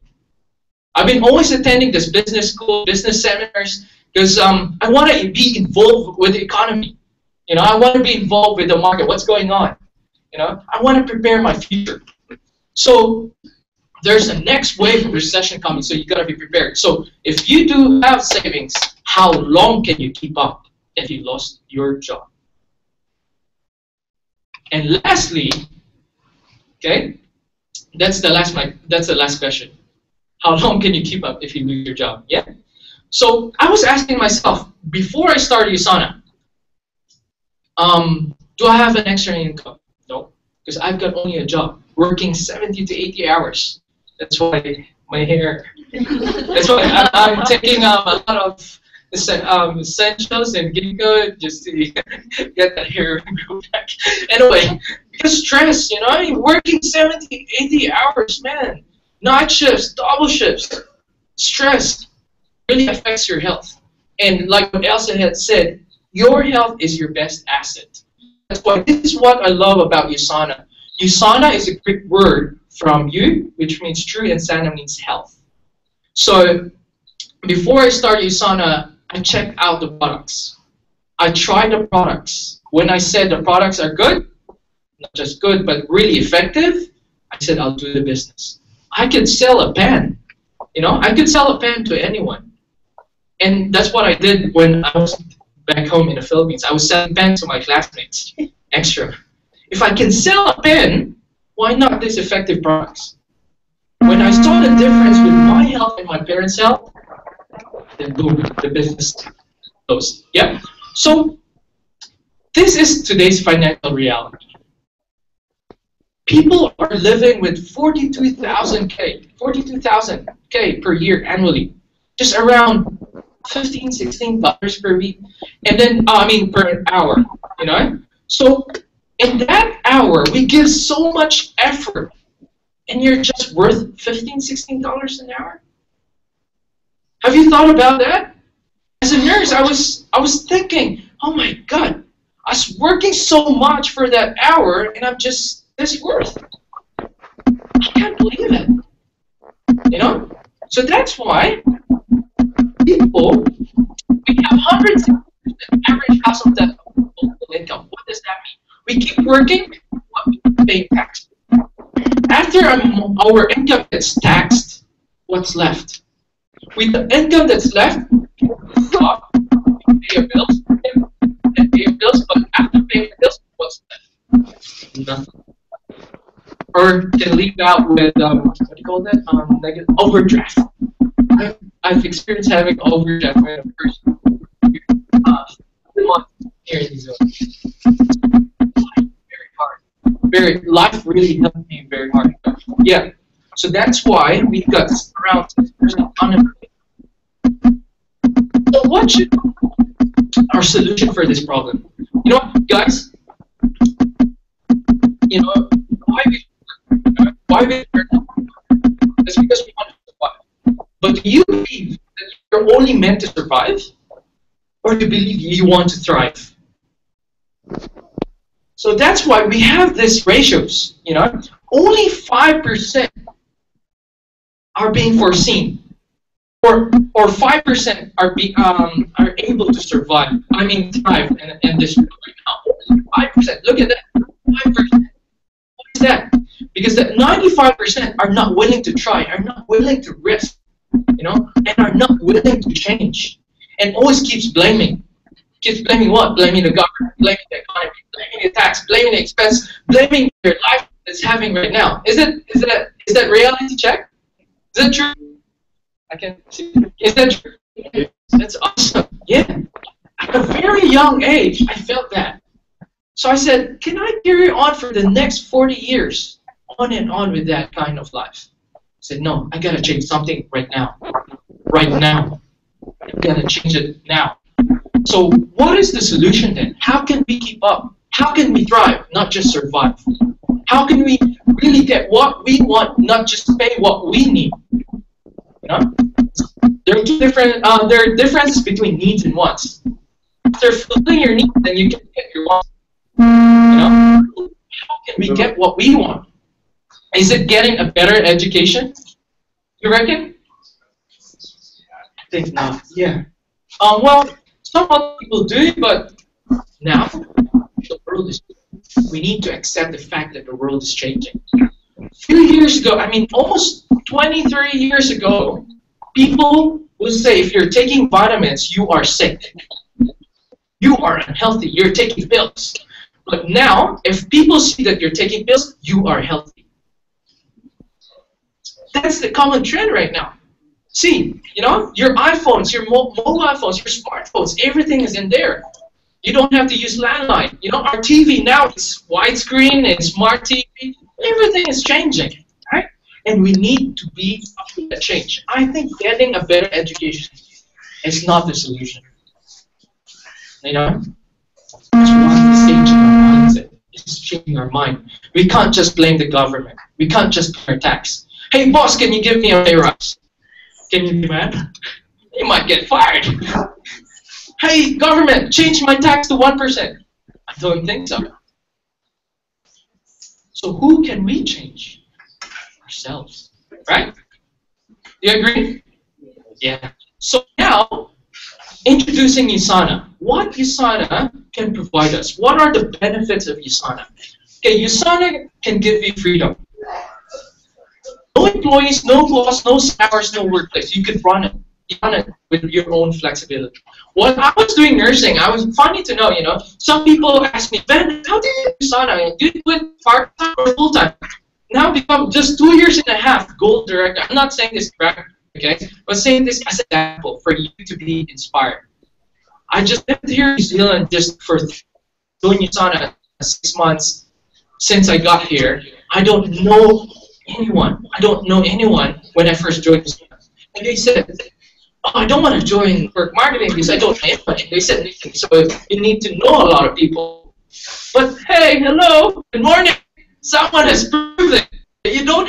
I've been always attending this business school, business seminars, because I want to be involved with the economy. You know, I want to be involved with the market. What's going on? You know, I want to prepare my future. So there's a next wave of recession coming, so you got to be prepared. So if you do have savings, how long can you keep up if you lost your job? And lastly, okay, that's the last question. How long can you keep up if you lose your job? Yeah. So I was asking myself, before I started USANA, do I have an extra income? No, because I've got only a job, working 70 to 80 hours. That's why my hair, that's why I'm taking a lot of essentials and ginkgo just to get that hair back. Anyway, because stress, you know, I'm working 70, 80 hours, man. Night shifts, double shifts. Stress really affects your health. And like what Elsa had said, your health is your best asset. That's why this is what I love about USANA. USANA is a Greek word from U, which means true, and Sana means health. So before I started USANA, I checked out the products. I tried the products. When I said the products are good, not just good, but really effective, I said I'll do the business. I could sell a pen. You know, I could sell a pen to anyone. And that's what I did when I was back home in the Philippines. I was selling pens to my classmates, extra. If I can sell a pen, why not these effective products? When I saw the difference with my health and my parents' health, then boom, the business closed. Yeah? So, this is today's financial reality. People are living with 42,000K per year annually. Just around $15, $16 per week. And then, per hour, you know? So, in that hour, we give so much effort, and you're just worth $15, $16 an hour? Have you thought about that? As a nurse, I was thinking, oh my God, I was working so much for that hour, and I'm just this worth. I can't believe it. You know? So that's why people, we have hundreds of average household income. What does that mean? We keep working, we pay tax. After our income gets taxed, what's left? With the income that's left, we stop, we pay our bills, and pay our bills, but after paying the bills, what's left? Nothing. Or can leave out with, what do you call that? Negative overdraft. I've experienced having overdraft when a person here in New Zealand. Very hard. Life really helped me very hard. Yeah. So that's why we got around 6% unemployment. So what should our solution for this problem? You know what, guys? You know, why we it's because we want to survive. But do you believe that you're only meant to survive? Or do you believe you want to thrive? So that's why we have these ratios, you know. Only 5% are being foreseen. Or 5% are able to survive. I mean thrive in this right now. Only 5%. Look at that. 5%. What is that? Because that 95% are not willing to try, are not willing to risk, you know, and are not willing to change. And always keeps blaming. Keeps blaming what? Blaming the government, blaming the economy, blaming the tax, blaming the expense, blaming their life that's having right now. Is that reality check? Is that true? I can see. Is that true? That's awesome. Yeah. At a very young age, I felt that. So I said, can I carry on for the next 40 years, on and on with that kind of life? I said, no, I gotta change something right now. Right now. I gotta change it now. So what is the solution then? How can we keep up? How can we thrive, not just survive? How can we really get what we want, not just pay what we need? You know? There are two different. There are differences between needs and wants. After fulfilling your needs, then you can get your wants. You know? How can we get what we want? Is it getting a better education? You reckon? I think not. Yeah. Well, some other people do, but now the world is. We need to accept the fact that the world is changing. A few years ago, I mean, almost 23 years ago, people would say if you're taking vitamins, you are sick. You are unhealthy. You're taking pills. But now, if people see that you're taking pills, you are healthy. That's the common trend right now. See, you know, your iPhones, your mobile phones, your smartphones, everything is in there. You don't have to use landline. You know, our TV now is widescreen, it's smart TV. Everything is changing, right? And we need to be up to that change. I think getting a better education is not the solution. You know, it's one stage in our mindset. It's changing our mind. We can't just blame the government. We can't just pay our tax. Hey, boss, can you give me a pay rise? Can you demand? You might get fired. Hey, government, change my tax to 1%. I don't think so. So who can we change? Ourselves, right? Do you agree? Yeah. So now, introducing USANA. What USANA can provide us? What are the benefits of USANA? Okay, USANA can give you freedom. No employees, no boss, no hours, no workplace. You could run it. You run it with your own flexibility. When I was doing nursing, I was funny to know, you know, some people ask me, Ben, how do you do USANA? Do you do it part-time or full-time? Now become just 2 years and a half gold director. I'm not saying this correct, okay? But saying this as an example for you to be inspired. I just lived here in New Zealand just for doing USANA 6 months since I got here. I don't know anyone. I don't know anyone when I first joined USANA. And they said, oh, I don't want to join work marketing because I don't know anybody. They said, so you need to know a lot of people. But hey, hello, good morning. Someone has proven that you don't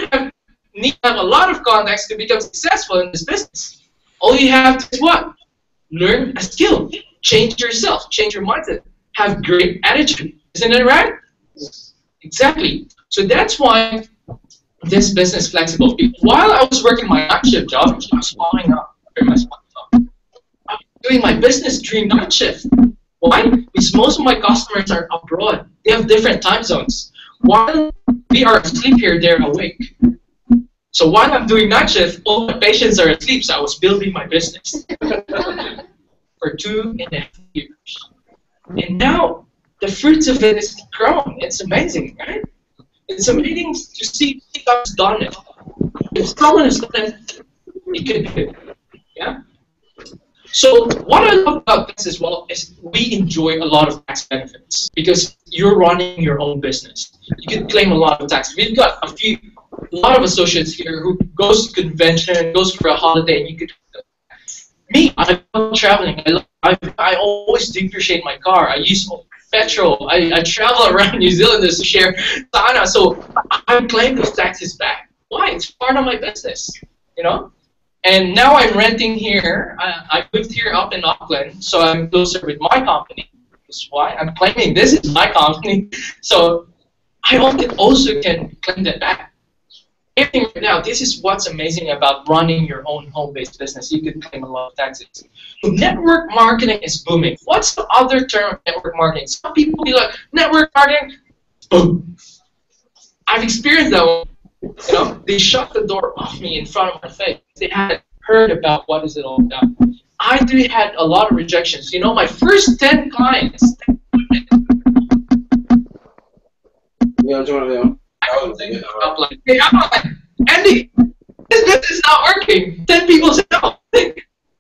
need to have a lot of contacts to become successful in this business. All you have to is what? Learn a skill. Change yourself. Change your mindset. Have great attitude. Isn't it right? Exactly. So that's why this business is flexible. While I was working my night shift job, I was following up my smartphone. I was doing my business during night shift. Why? Because most of my customers are abroad. They have different time zones. While we are asleep here, they're awake. So while I'm doing night shift, all my patients are asleep, so I was building my business for 2.5 years. And now, the fruits of it is grown. It's amazing, right? It's amazing to see God's done it. If someone has done it, it can do it. Yeah? So what I love about this as well is we enjoy a lot of tax benefits because you're running your own business. You can claim a lot of tax. We've got a lot of associates here who goes to convention, goes for a holiday, and you could. Me, I love traveling. I always depreciate my car. I use petrol. I travel around New Zealand to share USANA, so I claim those taxes back. Why? It's part of my business, you know. And now I'm renting here. I moved here up in Auckland, so I'm closer with my company. That's why I'm claiming this is my company. So I also can claim that back. Everything right now, this is what's amazing about running your own home-based business. You can claim a lot of taxes. So network marketing is booming. What's the other term of network marketing? Some people be like, network marketing, boom. I've experienced that one. You know, they shut the door off me in front of my face. They hadn't heard about what is it all about. I had a lot of rejections. You know, my first 10 clients. Yeah, Jordan. I'm like, hey, Andy, this business is not working. 10 people said, no,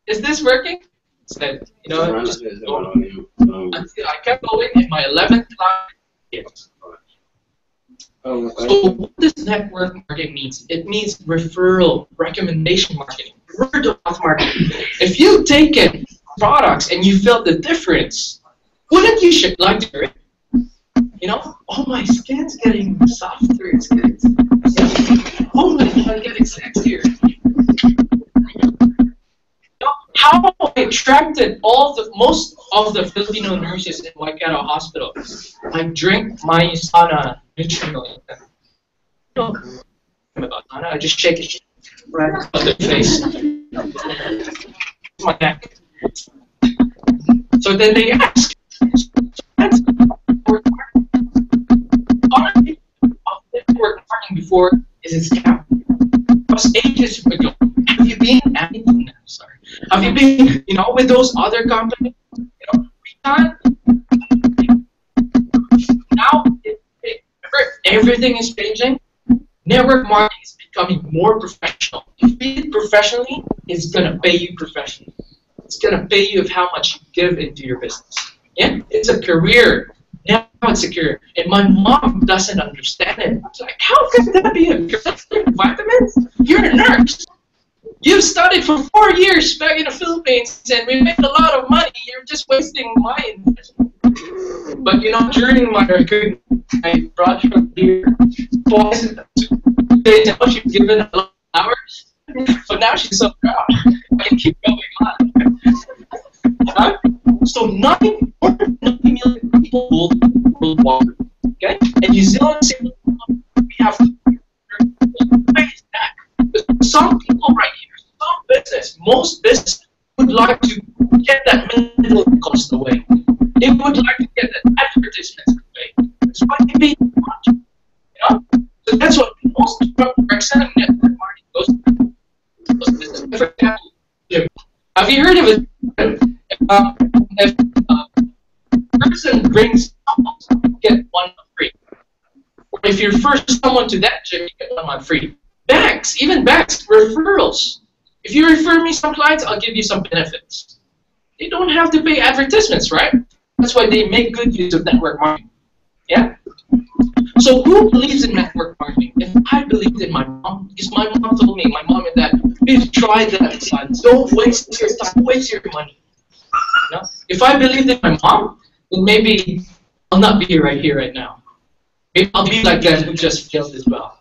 is this working? I said, you know, just go. Until I kept going in my 11th client. Yes. So what does network marketing mean? It means referral, recommendation marketing, word of mouth marketing. If you've taken products and you felt the difference, wouldn't you like to hear it? You know, oh, my skin's getting softer. It's getting, oh my God, I'm getting sexier. How I attracted most of the Filipino nurses in Waikato Hospital. I drink my USANA nutritionally. You know about USANA, I just shake it right on the face. My neck. So then they ask, that's network marketing before is a scam. Because ages ago, have you been you know, with those other companies? You know, we can't. Now, everything is changing. Network marketing is becoming more professional. If you do it professionally, is going to pay you professionally. It's going to pay you of how much you give into your business. Yeah, it's a career. Now it's a career. And my mom doesn't understand it. It's like, how can that be a career? Vitamins? You're a nurse. You've studied for 4 years back in the Philippines and we made a lot of money. You're just wasting my investment. But you know, during my recruitment, I brought her here twice a day. Now she's given a lot of hours. So now she's so proud. I can keep going on. So 90 million people worldwide. Okay? And New Zealand, we have some people right here, some business, most business would like to get that middle cost away. They would like to get that advertisements away. That's why they pay too much. You know? So that's what most of our selling network marketing goes to. For example, have you heard of it? If a person brings someone, you get 1 month free. Or if you refer someone to that gym, you get 1 month free. Banks, even banks, referrals. If you refer me some clients, I'll give you some benefits. They don't have to pay advertisements, right? That's why they make good use of network marketing. Yeah? So who believes in network marketing? If I believed in my mom, because my mom told me, my mom and dad, please try that, son. Don't waste your time, waste your money. You know? If I believed in my mom, then maybe I'll not be right here right now. Maybe I'll be like that who just failed as well.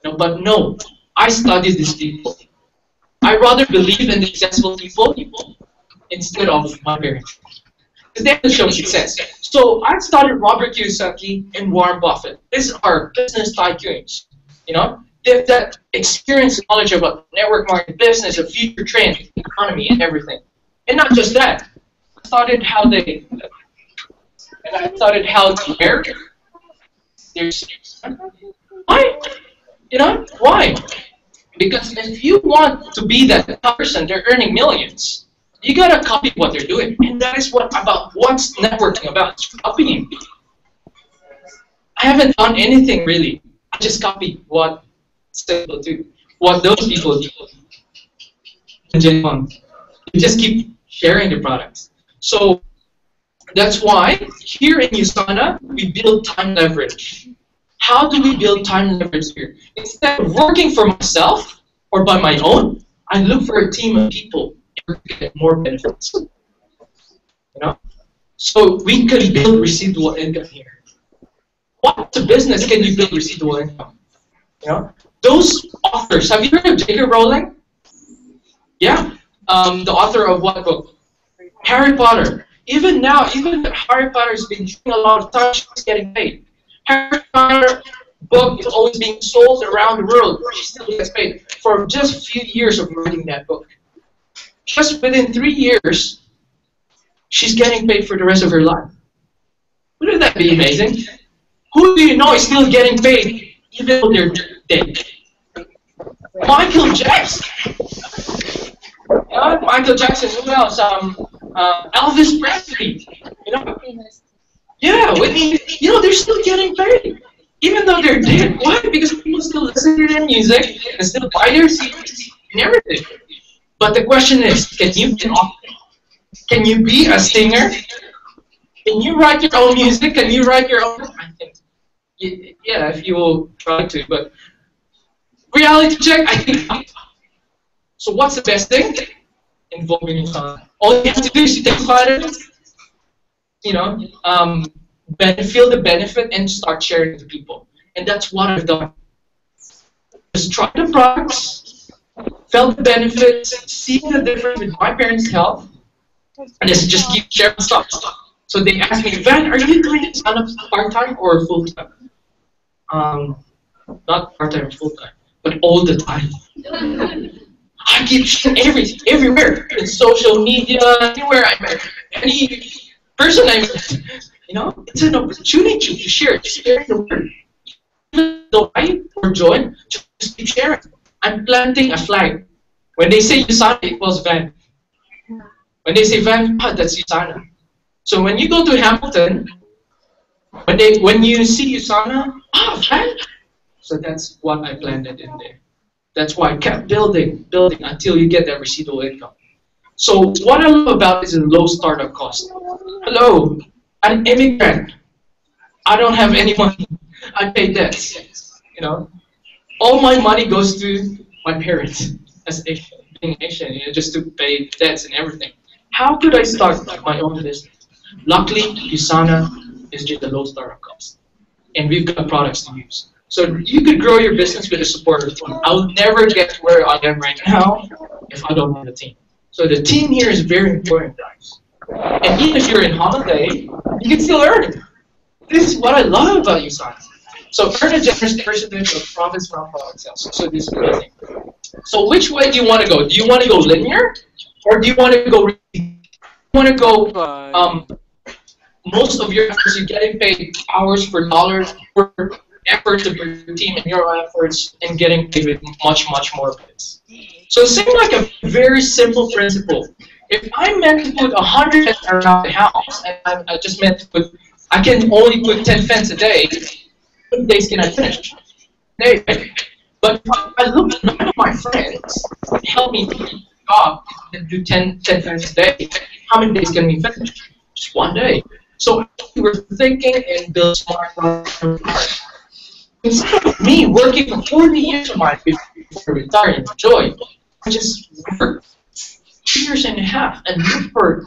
No, but no, I studied these people. I rather believe in the successful people instead of my parents. Because they have to show success. So I studied Robert Kiyosaki and Warren Buffett. These are business tycoons. You know, they have that experience and knowledge about network marketing, business, a future trend, economy, and everything. And not just that. I studied how they wear their suits. Why? You know, why? Because if you want to be that person, they're earning millions. You gotta copy what they're doing, and that is what's networking about. It's copying. I haven't done anything really. I just copy what people do, what those people do. And you just keep sharing the products. So that's why here in USANA we build time leverage. How do we build time leverage here? Instead of working for myself or by my own, I look for a team of people to get more benefits. You know? So we can build residual income here. What business can you build residual income? You know? Those authors, have you heard of J.K. Rowling? Yeah. The author of what book? Harry Potter. Even now, even Harry Potter's been doing a lot of time, she's getting paid. Harry Potter book is always being sold around the world. She still gets paid for just a few years of writing that book. Just within 3 years, she's getting paid for the rest of her life. Wouldn't that be amazing? Who do you know is still getting paid even though they're dead? Michael Jackson. Michael Jackson. Who else? Elvis Presley. You know. Yeah, you know, they're still getting paid, even though they're dead. Why? Because people still listen to their music and still buy their CDs and everything. But the question is, can you be a singer? Can you write your own music? Can you write your own? I think, yeah, if you will try to. But reality check, I think not. So what's the best thing? Involving yourself. All you have to do is you think about it. You know, feel the benefit and start sharing with people. And that's what I've done. Just try the products, felt the benefits, see the difference with my parents' health, and just keep sharing stuff. So they ask me, Van, are you doing this on a part-time or full-time? Not part-time or full-time, but all the time. I keep sharing everywhere, in social media, anywhere I met, any person I met. You know, it's an opportunity to share, just share the word. Even though I or join, just keep sharing. I'm planting a flag. When they say USANA equals Van. When they say Van, that's USANA. So when you go to Hamilton, when you see USANA, Van. So that's what I planted in there. That's why I kept building until you get that residual income. So what I love about this is low startup cost. Hello, I'm an immigrant. I don't have any money. I pay debts. You know, all my money goes to my parents as Asian, being Asian, just to pay debts and everything. How could I start my own business? Luckily, USANA is just a low startup cost, and we've got products to use. So you could grow your business with the support of the team. I'll never get to where I am right now if I don't have a team. So the team here is very important, guys. And even if you're in holiday, you can still earn it. This is what I love about USANA. So earn a generous percentage of profits from product sales. So this is the thing. So which way do you want to go? Do you want to go linear, or do you want to go? You want to go? Most of your efforts, you're getting paid hours for dollars for efforts of your team and your efforts, and getting paid with much more bits. So it seems like a very simple principle. If I'm meant to put 100 fence around the house, and I just meant to put, I can only put 10 fence a day. How many days can I finish? Day. But if I look at none of my friends help me do a job and do 10 fence a day, how many days can we finish? Just one day. So we were thinking and build smart products. Instead of me working for 40 years of my life before retiring and enjoy, I just worked 2 years and a half and look for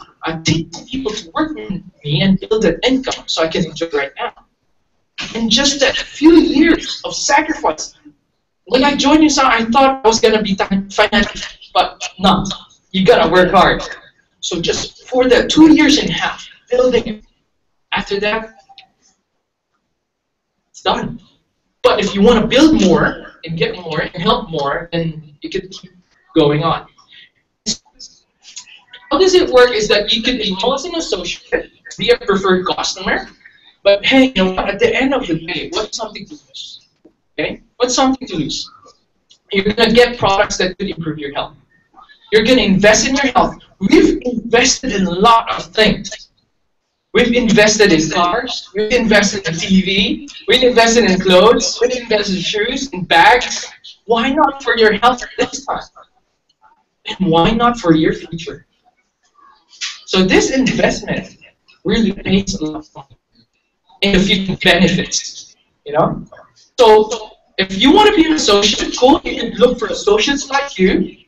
people to work with me and build that income so I can enjoy right now. In just that few years of sacrifice, when I joined USANA, I thought I was going to be financial, but not. You got to work hard. So just for that 2 years and a half, building it, after that, it's done. But if you want to build more and get more and help more, then you can keep going on. How does it work is that you could enroll an associate, be a preferred customer, but hey, you know what, at the end of the day, what's something to lose? Okay? What's something to lose? You're going to get products that could improve your health. You're going to invest in your health. We've invested in a lot of things. We've invested in cars, we've invested in TV, we've invested in clothes, we've invested in shoes, in bags. Why not for your health this time? And why not for your future? So this investment really pays a lot of money in the future benefits, you know? So if you want to be an associate, cool, you can look for associates like you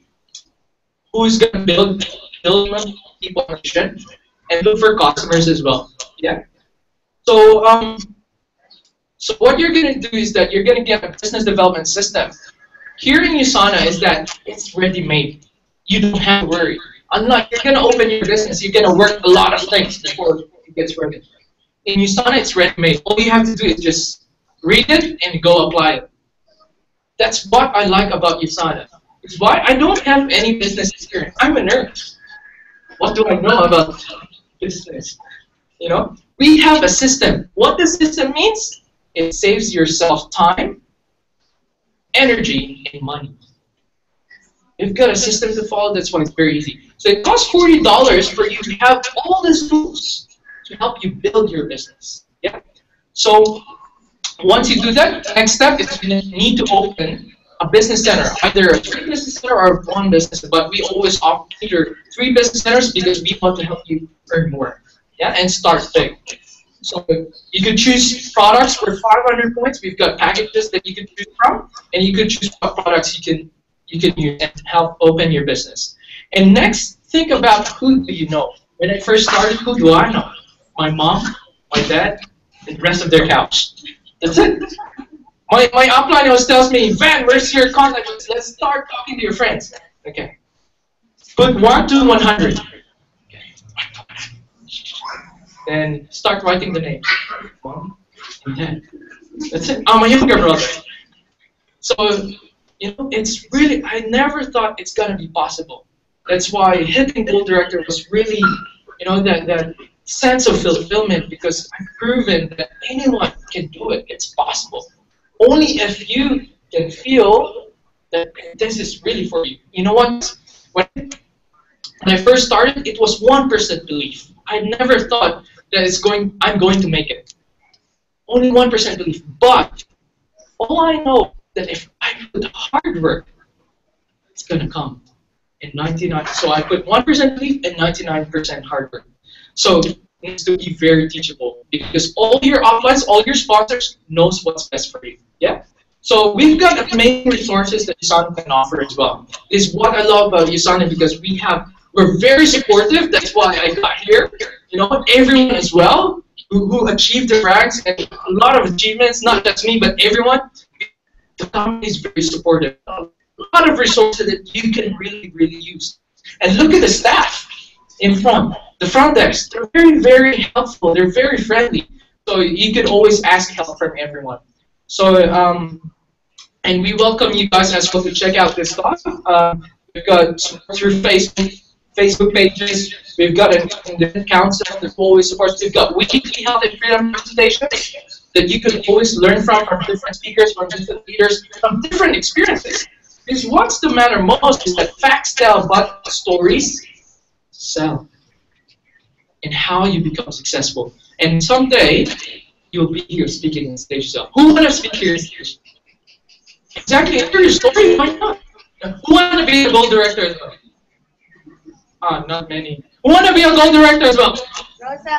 who's going to build people on mission. And look for customers as well. Yeah. So so what you're going to do is that you're going to get a business development system. Here in USANA is that it's ready-made. You don't have to worry. Unlike you're going to open your business, you're going to work a lot of things before it gets ready. In USANA, it's ready-made. All you have to do is just read it and go apply it. That's what I like about USANA. It's why I don't have any business experience. I'm a nurse. What do I know about business? You know, we have a system. What the system means? It saves yourself time, energy, and money. You've got a system to follow. That's why it's very easy. So it costs $40 for you to have all these tools to help you build your business. Yeah. So once you do that, the next step is you need to open a business center, either a 3 business center or 1 business. But we always offer either 3 business centers because we want to help you earn more. Yeah, and start big. So you could choose products for 500 points. We've got packages that you can choose from, and you could choose what products you can use and help open your business. And next, think about who do you know. When I first started, who do I know? My mom, my dad, and the rest of their couch. That's it. My upline always tells me, Van, where's your contact list? Let's start talking to your friends. Okay. Put 1 to 100. Then start writing the names. 1 and 10. That's it. I'm a younger brother. So, you know, it's really, I never thought it's going to be possible. That's why hitting Gold Director was really, you know, that sense of fulfillment, because I've proven that anyone can do it. It's possible. Only if you can feel that this is really for you. You know what? When I first started, it was 1% belief. I never thought that I'm going to make it. Only 1% belief. But all I know that if I put hard work, it's gonna come. And 99. So I put 1% belief and 99% hard work. So it needs to be very teachable because all your uplines, all your sponsors knows what's best for you. Yeah. So we've got amazing resources that USANA can offer as well. Is what I love about USANA because we're very supportive. That's why I got here. You know, everyone as well who achieved the ranks and a lot of achievements, not just me, but everyone. The company is very supportive. A lot of resources that you can really, really use. And look at the staff in front. The front desk, they're very, very helpful. They're very friendly. So you can always ask help from everyone. So, and we welcome you guys as well to check out this stuff. We've got through Facebook pages. We've got an independent council that always supports. We've got weekly health and freedom presentations that you can always learn from different speakers, from different leaders, from different experiences. Because what's the matter most is that facts tell, but stories sell. And how you become successful. And someday, you'll be here speaking on stage. So, who want to speak here on stage? Exactly, hear your story, why not? Who want to be a gold director as well? Not many. Who want to be a gold director as well? Rosa.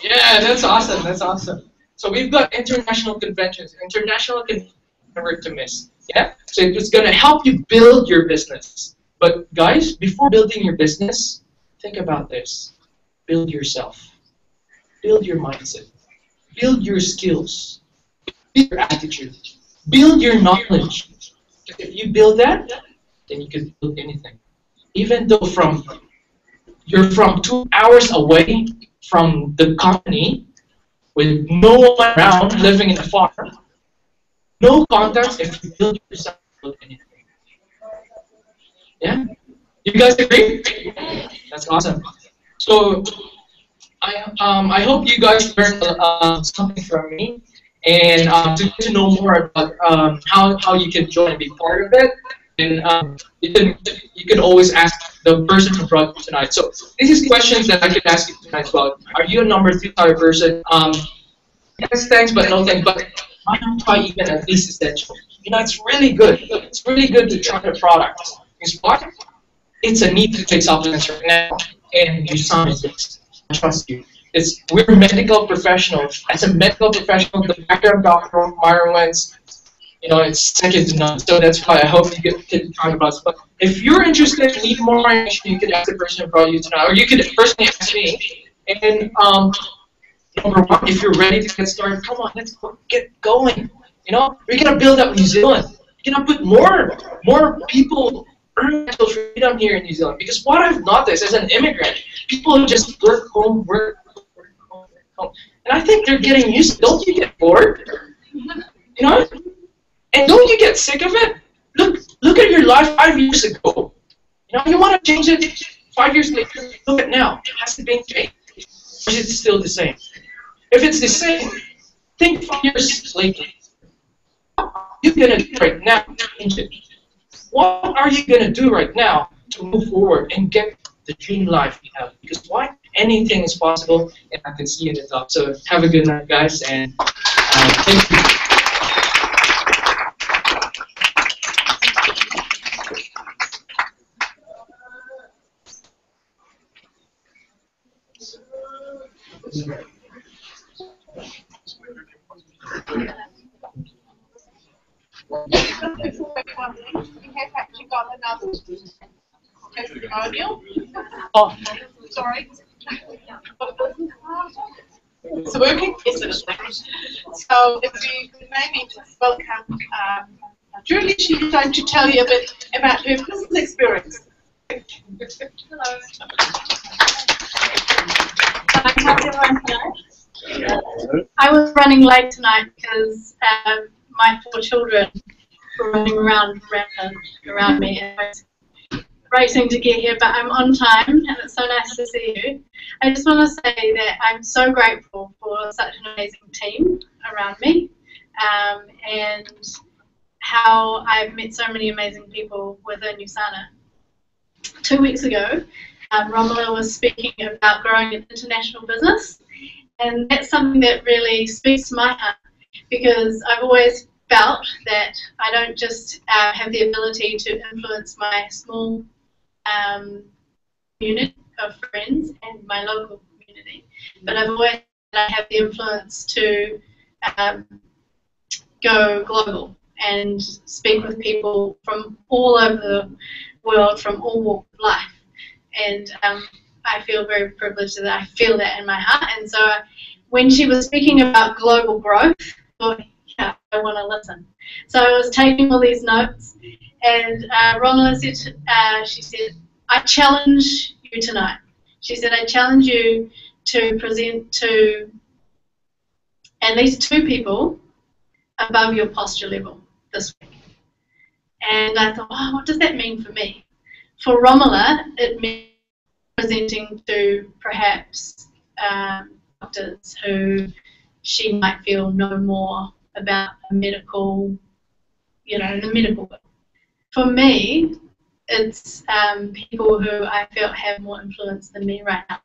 Yeah, that's awesome, that's awesome. So we've got international conventions. International conventions never to miss. Yeah? So it's going to help you build your business. But guys, before building your business, think about this. Build yourself. Build your mindset. Build your skills. Build your attitude. Build your knowledge. If you build that, then you can build anything. Even though you're from 2 hours away from the company, with no one around, living in a farm, no contacts, if you build yourself, build anything. Yeah? You guys agree? That's awesome. So, I hope you guys learned something from me, and to get to know more about how you can join and be part of it. And you can always ask the person who brought you tonight. So this is questions that I could ask you tonight as well. Are you a number 3 type person? Yes, thanks, but no thanks. But why not try even at least essential? You know, it's really good. It's really good to try the product. Because what? It's a need to take supplements right now, and you sign this. I trust you. We're medical professionals. As a medical professional, the background doctor requirements, you know, it's second to none. So that's why I hope you get to talk about it. But if you're interested and need more information, you could ask the person who brought you tonight, or you could personally ask me. And number 1, if you're ready to get started, come on, let's get going. You know, we're gonna build up New Zealand. We're gonna put more people earn mental freedom here in New Zealand. Because what I've noticed as an immigrant, people just work home. And I think they're getting used to it. Don't you get bored? You know? And don't you get sick of it? Look at your life 5 years ago. You know, you want to change it 5 years later, look at now. Has it been changed? Or is it still the same? If it's the same, think 5 years later. What are you going to do right now to change it? What are you going to do right now to move forward and get the dream life you have? Because why? Anything is possible, and I can see you in the top. So have a good night, guys, and thank you. We have actually got another testimonial. Oh, sorry. It's working? Yes, it is. So if we could maybe just welcome Julie, she's going to tell you a bit about her business experience. Hello. How's everyone tonight? I was running late tonight because my 4 children were running around rampant around me, and I was racing to get here, but I'm on time, and it's so nice to see you. I just want to say that I'm so grateful for such an amazing team around me, and how I've met so many amazing people within USANA. 2 weeks ago, Romola was speaking about growing an international business, and that's something that really speaks to my heart, because I've always felt that I don't just have the ability to influence my small community of friends and my local community, but I've always I have the influence to go global and speak with people from all over the world, from all walks of life. And I feel very privileged that I feel that in my heart. And so when she was speaking about global growth, I thought, yeah, I want to listen. So I was taking all these notes, and Romola said, she said, I challenge you tonight. She said, I challenge you to present to at least 2 people above your posture level this week. And I thought, oh, what does that mean for me? For Romola, it means presenting to perhaps doctors who she might feel know more about a medical, the medical world. For me, it's people who I feel have more influence than me right now,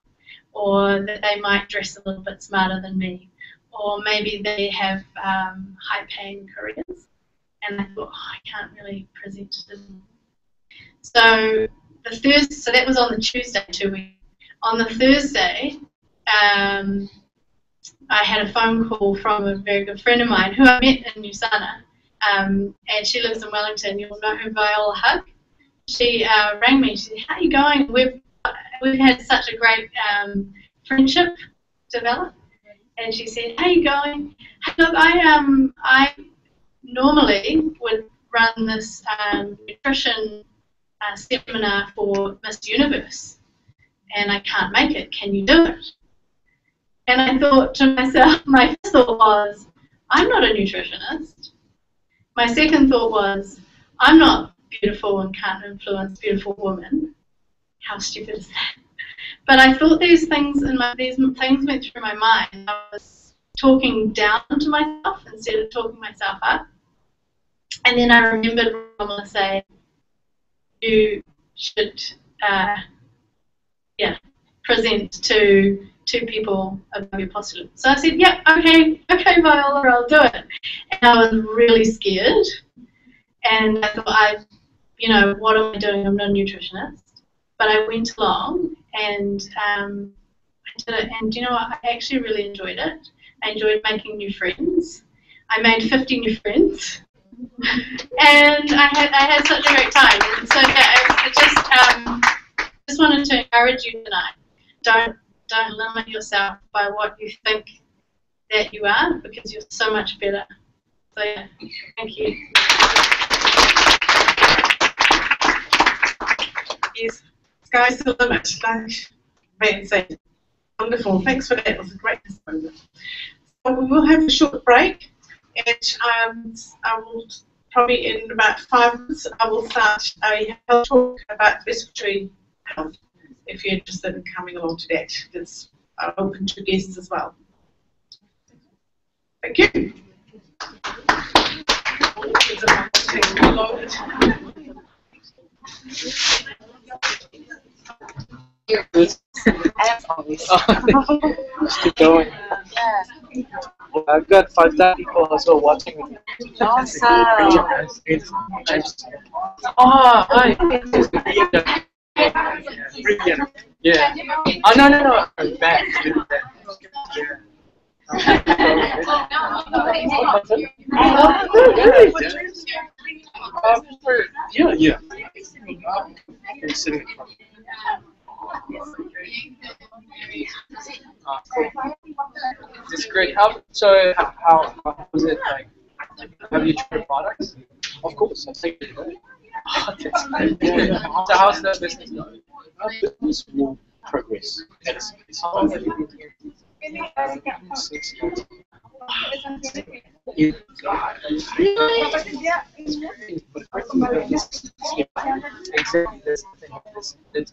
or that they might dress a little bit smarter than me, or maybe they have high-paying careers, and I thought, oh, I can't really present to them. So so that was on the Tuesday 2 weeks. On the Thursday, I had a phone call from a very good friend of mine who I met in USANA, and she lives in Wellington. You'll know her, Viola Hug. She rang me. She said, "How are you going? We've had such a great friendship develop." And she said, "How are you going? Look, I normally would run this nutrition seminar for Miss Universe, and I can't make it. Can you do it?" And I thought to myself, my first thought was, I'm not a nutritionist. My second thought was, I'm not beautiful and can't influence beautiful women. How stupid is that? But I thought these things went through my mind. I was talking down to myself instead of talking myself up. And then I remembered Romola saying, you should present to 2 people above your posture. So I said, yep, okay, Viola, I'll do it. And I was really scared. And I thought, what am I doing? I'm not a nutritionist. But I went along and I did it. And you know what? I actually really enjoyed it. I enjoyed making new friends. I made 50 new friends. And I had such a great time. And so I just wanted to encourage you tonight. Don't limit yourself by what you think that you are, because you're so much better. So yeah, thank you. Yes, sky's the limit, like Ben said. Wonderful, thanks for that. It was a great discussion. So we will have a short break, and I will probably in about 5 minutes I will start a health talk about respiratory health. If you're interested in coming along to that, it's open to guests as well. Thank you. As always. Keep going. Yeah. I've got 5,000 people also watching with me. Awesome. Oh, hi. Yeah. Oh, no. I'm back. Yeah. I'm sitting in front. It's great. How was it like? Have you tried products? Of course, I think. Oh, that's great. Yeah. So how's the business going? Business will progress. It's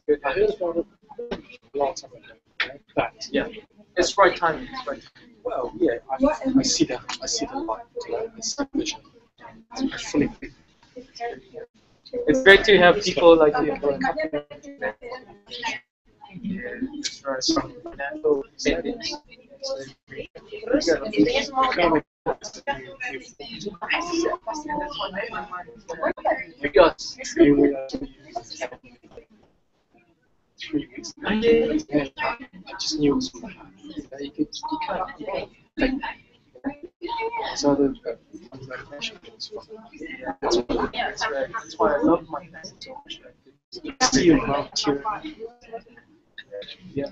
good. I heard about it a long time ago, but yeah, it's right timing. It's right. Well, yeah, I see the light. I see the vision. I fully agree. It's great to have people like you. From natural settings. Because 3 weeks. And I just knew it was going to happen. You could kind of so the meditation was fun. That's why I love my medicine so much. I could see you volunteer. Yeah.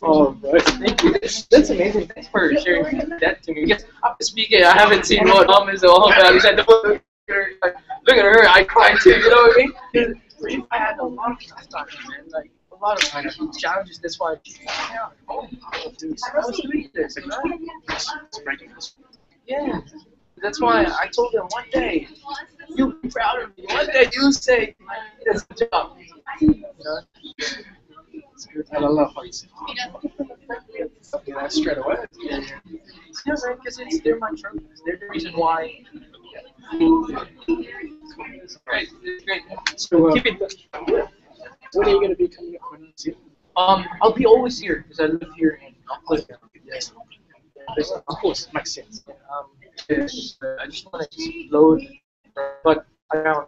Oh, right. Thank you. That's amazing. Thanks for sharing that to me. Because speaking, I haven't seen what mom is all about. Look at her, I cried too. You know what I mean? I had a lot of times, man. Like a lot of financial challenges. That's why I was doing this. Yeah. That's why I told them one day you'll be proud of me. One day you'll say it's a job. You know? And I love how you say that straight away. Yeah, man, because they're my trophies. They're the reason why. It's great. It's great. So, keep it. When are you going to be coming up for next year? I'll be always here because I live here in Auckland. Yes. Of course, it makes sense. I just want to load, but around.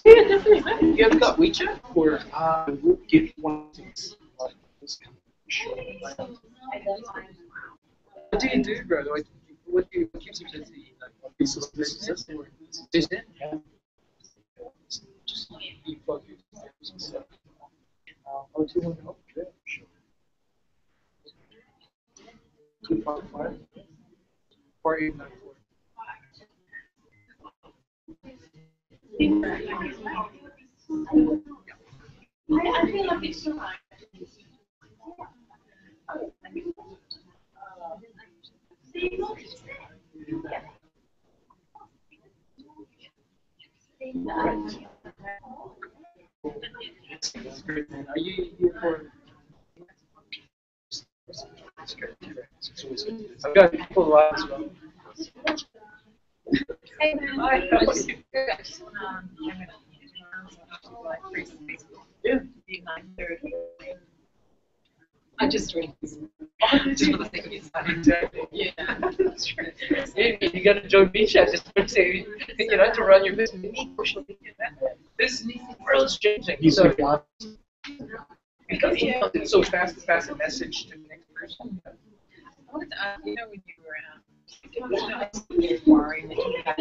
Yeah, definitely, man. You have got WeChat or we'll get one of these. What do you do, bro? What keeps you busy? Like, what keeps you busy? Is it? Yeah. Just be focused. Oh, 200. Oh, yeah, sure. 255. 4894. I feel like it's so hard. That's great, man. Are you here for? I've got people live as well. Hey, hi. Yeah. I just read. Just for the sake of it. Exactly. Yeah. You got to join WeChat just to say, to run your business. You need social media. This world is changing. So, because email is so fast to pass a message to the next person. I wanted to ask, when you were worrying that you had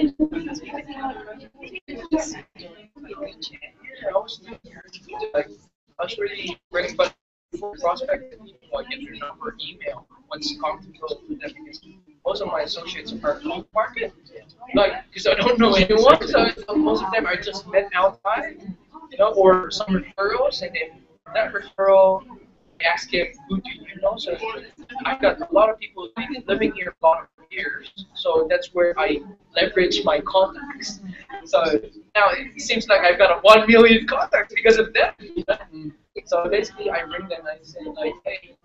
I was really writing about prospecting people, get their number, email, once comfortable with them, because most of my associates are cold market, because I don't know anyone, so most of them I just met outside, or some referrals, and then that referral, I ask him, who do you know? So I've got a lot of people living here a lot of years, so that's where I leverage my contacts. So now it seems like I've got 1 million contacts because of them. So basically, I bring them and I say, like, hey,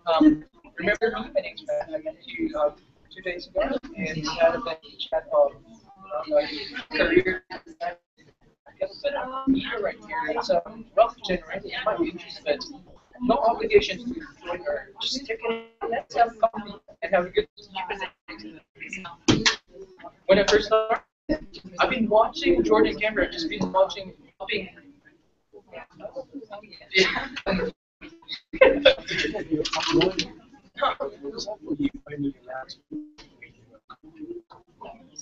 remember me? My name's Matt. I met you 2 days ago, and we had a chat of career. I have a bit of a meter right here. It's a wealth generator. You might be interested. No obligation to join her. Just take it. Let's have coffee and have a good time. When I first started, I've been watching Jordan Cameron. Just been watching helping. Yeah.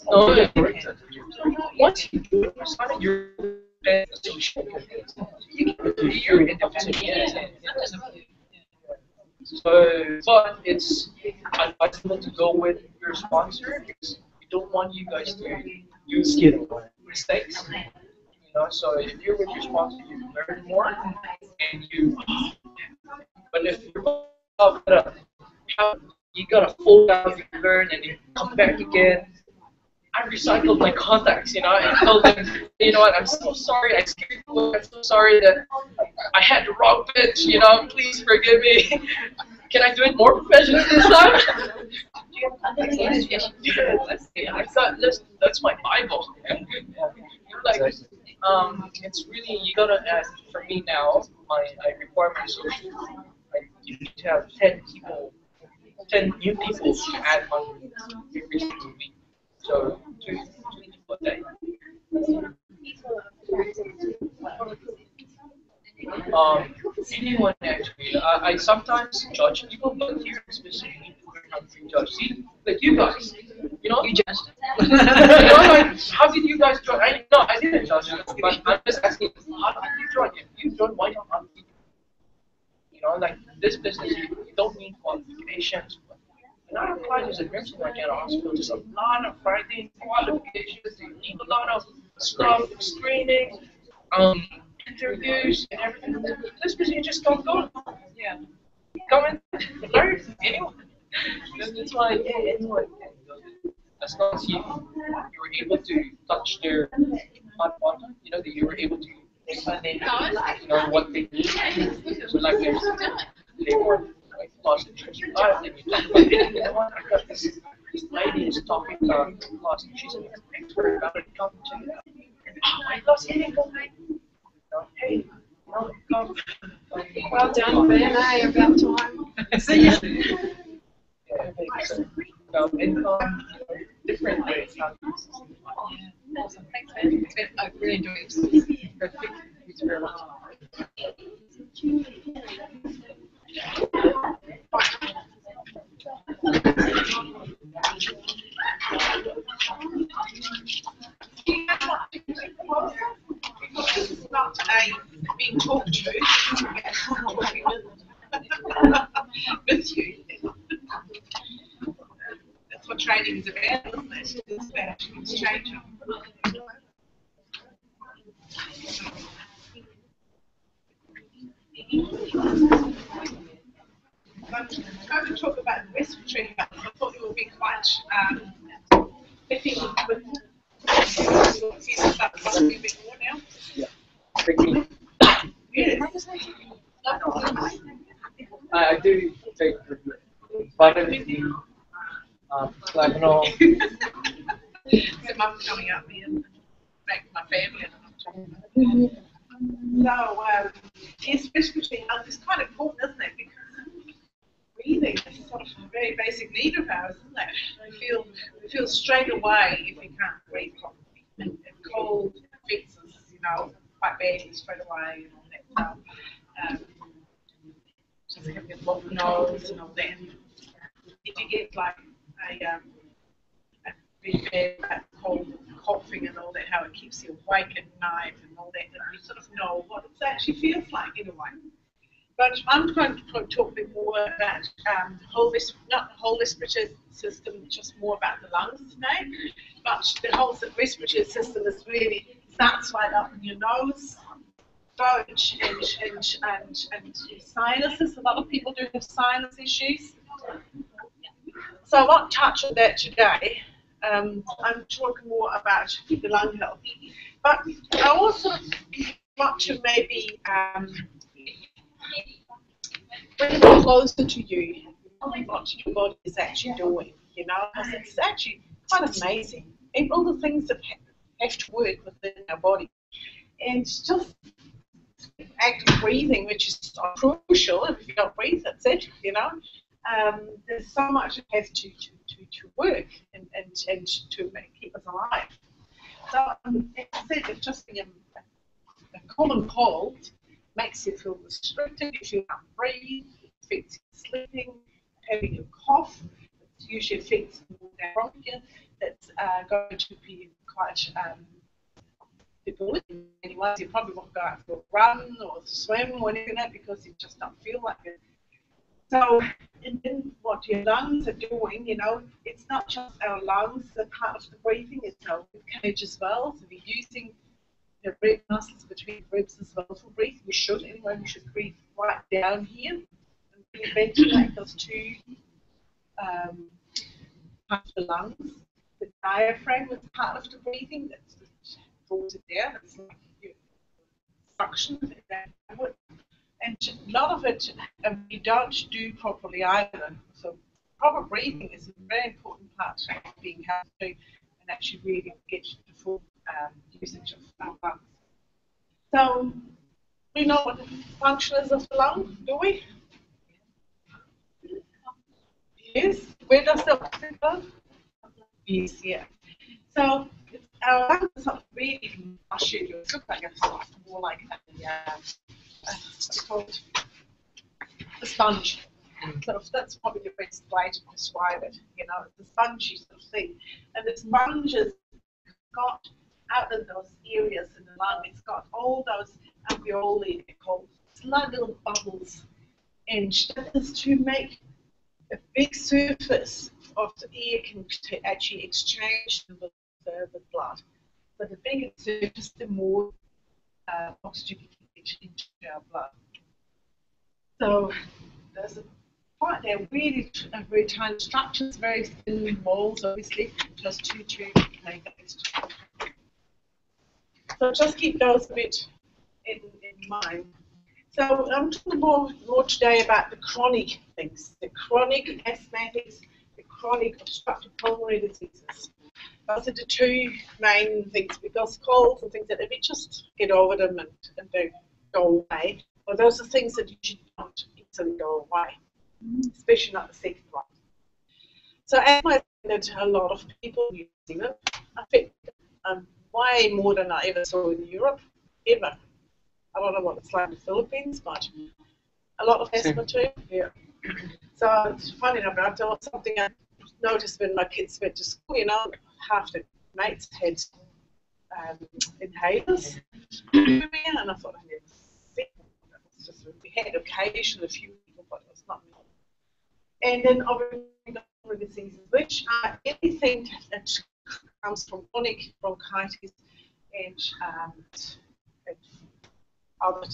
No, once you do it, you're but it's advisable to go with your sponsor because we don't want you guys to use mistakes. So if you're with your sponsor, you learn more, and but if you're you gotta fold out, you learn, and you come back again. I recycled my contacts, and told them, you know what, I'm so sorry, I scared you, I'm so sorry that I had the wrong pitch, please forgive me. Can I do it more professionally this time? I thought that's my Bible. it's really, you gotta add, for me now, my requirement is you need to have 10 people, 10 new people to add on every single week. So, two people a day. Anyone actually. I sometimes judge people, but here especially you need to learn how to judge. See, like you guys, you know, you judged. You know, like, how did you guys judge? I didn't judge you, but I'm just asking, how did you judge? If you don't, why not? You know, like this business, you don't need qualifications. A lot of colleges and nursing right now, hospital, there's a lot of writing qualifications. You need a lot of stuff, screening, interviews, and everything. This business, you just don't go. Yeah, come and learn. Anyone. That's why anyone can go. As long as you were able to touch their hot button, you know, that you were able to you know what they do. So like they were like lost interest. Then you talk about it. You know what? I got this lady is talking about lost. She's an expert about it. Come check it out. Oh, I lost it. Hey, you know, come. Well done, Ben. About time. See you. Different ways. Awesome. Thanks, Ben. I really enjoyed it. Thanks very much. It's not being talked to, with you. That's what training is about, isn't it? It's about exchanging. I'm going to talk about respiratory health. I thought it would be quite fitting with a bit more now. Yeah. Thank you. Yes. I do take vitamin D, flavanol. So mum's coming up here back to my family. So, yes, respiratory health is quite important, isn't it? Because breathing is sort of a very basic need of ours, isn't it? We feel straight away if we can't breathe properly. And cold affects us, you know, quite badly straight away and all that. Just have your blocked nose and all that. If you get like a very bad cold coughing and all that, how it keeps you awake at night and all that, and you sort of know what it actually feels like in a way. But I'm going to talk a bit more about not the whole respiratory system, just more about the lungs today. But the whole respiratory system is really starts right up in your nose, throat, and sinuses. A lot of people do have sinus issues. So I won't touch on that today. I'm talking more about the lung health. But I also want to maybe bring it closer to you, what your body is actually doing, you know, because it's actually quite amazing. And all the things that have to work within our body. And just active breathing, which is so crucial. If you don't breathe, that's it, you know. There's so much that has to work and to keep us alive. So, as I said, it's just a common cold makes you feel restricted, if you can't breathe, it affects your sleeping, having a cough, it usually affects the bronchia, that's going to be quite debilitating. Anyways, you probably won't go out for a run or swim or anything like that because you just don't feel like it. So, and then what your lungs are doing, you know, it's not just our lungs that are part of the breathing, it's our rib cage as well. So we're using the rib muscles between ribs as well for breathing. We should, anyway, we should breathe right down here and really ventilate those two parts of the lungs. The diaphragm is part of the breathing that pulls it down. It's like you suction it downward. And a lot of it we don't do properly either. So proper breathing is a very important part of being healthy and actually really get the full usage of our lungs. So we know what the function is of the lung, do we? Yes. Where does the oxygen go? Yes, yeah. So our lungs is not really mushy. It looks like more like what's it called? A sponge. So that's probably the best way to describe it. You know, it's a spongy sort of thing. And the sponge has got out of those areas in the lung, it's got all those alveoli, they're called slight little bubbles. And that is to make a big surface of the air can actually exchange with the blood. So the bigger the surface, the more oxygen can get into our blood. So there's they're really very tiny structures, very thin walls, obviously, just two tubes make up. So just keep those a bit in mind. So I'm talking more today about the chronic things, the chronic asthmatics, the chronic obstructive pulmonary diseases. Those are the two main things, because colds and things that if you just get over them and they go away, well, those are things that you don't easily go away, especially not the second one. So asthma is a lot of people in New Zealand. I think way more than I ever saw in Europe, ever. I don't know what it's like in the Philippines, but a lot of asthma too. Yeah. So it's funny enough, I thought something I noticed when my kids went to school, you know, half the mates had inhalers, and I thought I never seen them. It's just, we had occasionally a few people, but it was not me. And then obviously diseases, which are anything that comes from chronic bronchitis and other.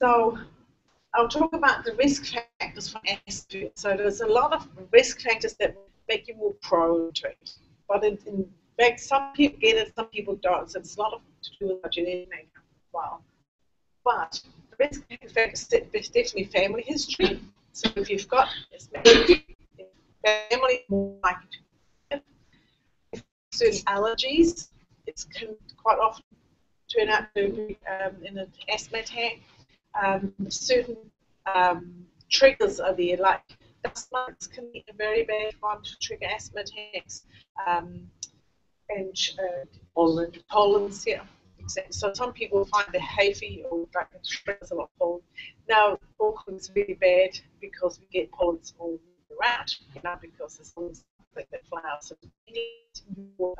So I'll talk about the risk factors for asthma. So there's a lot of risk factors that make you more prone to it. But in fact, some people get it, some people don't. So it's a lot of to do with our genetic makeup as well. But the risk factors is definitely family history. So if you've got family, more likely to have certain allergies, it can quite often turn out to be in an asthma attack. Certain triggers are there, like dust mites can be a very bad one to trigger asthma attacks, and pollens, yeah, exactly. So some people find the hay fever or like it triggers a lot of pollen. Now, Auckland is really bad because we get pollens all around, you know, because there's always like that flower. So we need more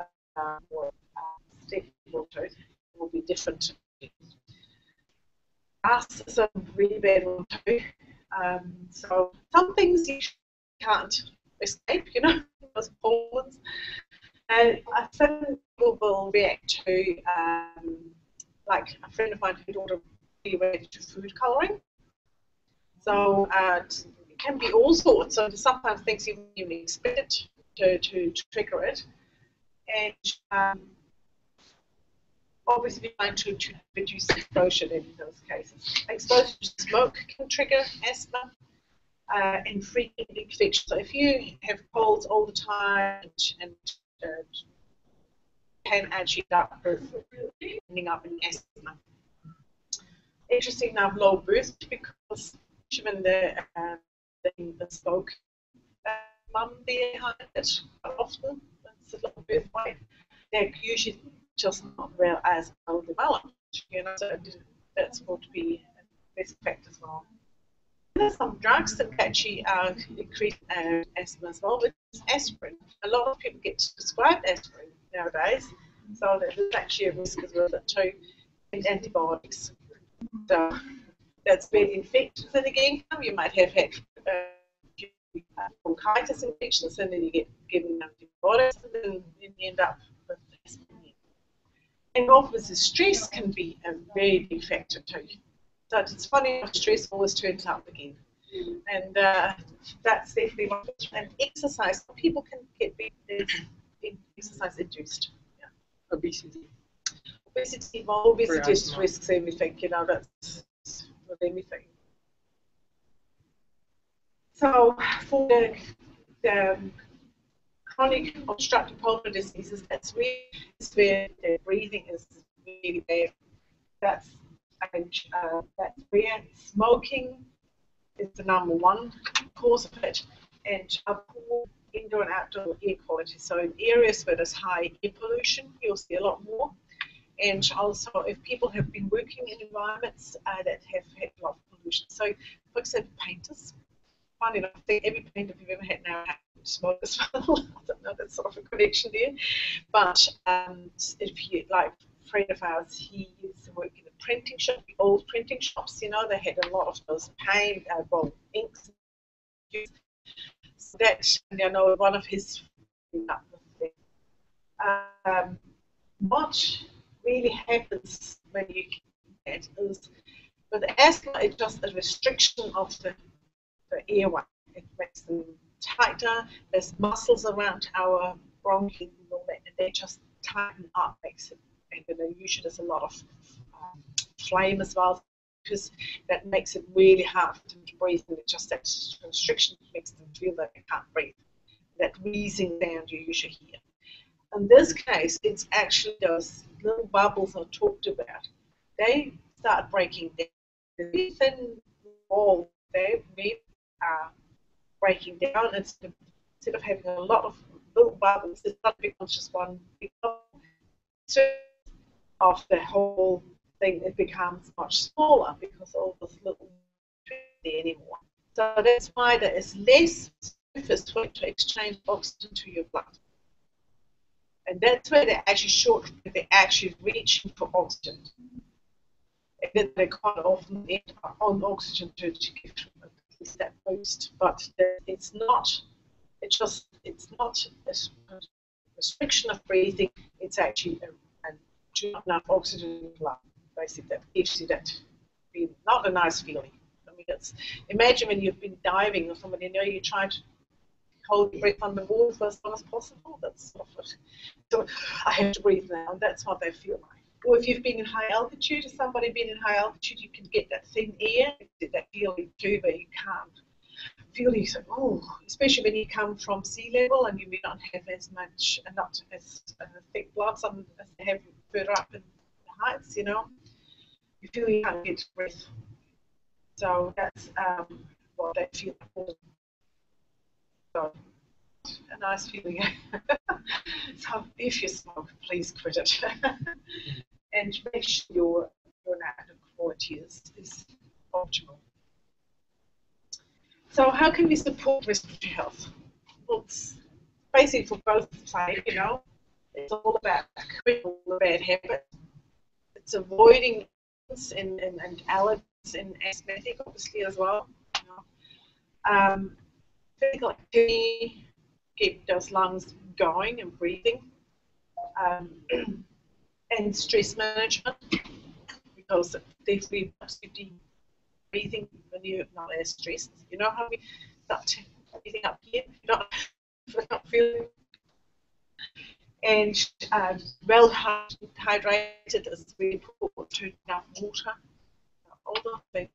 stable to it. It will be different. Us is a really bad one too. So some things you can't escape, you know, those pollens. And I think people will react to, like a friend of mine whose daughter really reacted to food colouring. So it can be all sorts. So sometimes things you even expect it to trigger it. And obviously trying to reduce exposure in those cases. Exposure to smoke can trigger asthma and frequent infection. So if you have colds all the time and can actually ending up in asthma. Interesting enough, low birth because when the smoke mum behind it quite often, it's a low birth weight. They're usually just not real as well developed, you know, so that's going to be a risk factor as well. There's some drugs that actually increase asthma as well, which is aspirin. A lot of people get prescribed aspirin nowadays, so there's actually a risk as well too, and antibiotics. So that's bad infections, and again, you might have had bronchitis infections, and then you get given antibiotics, and then you end up with asthma. And obviously stress can be a very big factor too. So it's funny how stress always turns up again. And that's definitely one. And exercise, people can get exercise induced. Yeah. Obesity. Well, obesity is risks everything, you know, that's with anything. So for the chronic obstructive pulmonary diseases, that's really where the breathing is really bad. that's where smoking is the #1 cause of it, and poor indoor and outdoor air quality. So in areas where there's high air pollution, you'll see a lot more. And also if people have been working in environments that have had a lot of pollution. So for example, painters, funny enough, I think every painter we've ever had now smoke as well. I don't know, that's sort of a connection there. But if you, like a friend of ours, he used to work in a printing shop, the old printing shops, you know, they had a lot of those paint, inks. So that, you know, one of his what really happens when you get is with asthma, it's just a restriction of the airway. It makes them tighter. There's muscles around our bronchi and they just tighten up, makes it, and then usually there's a lot of flame as well, because that makes it really hard for them to breathe, and it just that constriction makes them feel that they can't breathe. That wheezing sound you usually hear. In this case, it's actually those little bubbles I talked about. They start breaking down. The very thin wall, they are breaking down. Instead of having a lot of little bubbles, it becomes just one big bubble. Of the whole thing, it becomes much smaller because all this little there anymore. So that's why there is less surface for it to exchange oxygen to your blood. And that's where they're actually short, they're actually reaching for oxygen. And then they quite often end up on oxygen to give that boost. But it's not a restriction of breathing, it's actually not enough oxygen in the blood. Basically, that gives you that not a nice feeling. I mean, imagine when you've been diving or somebody, you know, you try to hold your breath underwater for as long as possible. That's sort of it. So I have to breathe now, and that's what they feel like. Or if you've been in high altitude, if somebody been in high altitude, you can get that thin air, that feeling too, but you can't feel you say, oh, especially when you come from sea level and you may not have as much, not as thick blood as they have further up in the heights, you know. You feel you can't get breath. So that's what they feel like. So, a nice feeling. So if you smoke, please quit it. And make sure your air quality is optimal. So how can we support respiratory health? Well, it's basically for both sides, you know. It's all about quitting all the bad habits. It's avoiding and allergies and asthmatic, obviously, as well. You know. Physical activity, keep those lungs going and breathing. And stress management, because definitely breathing when you're not as stressed. You know how we start breathing up here? You're not feeling. And well hydrated is really important. To enough water, all those things.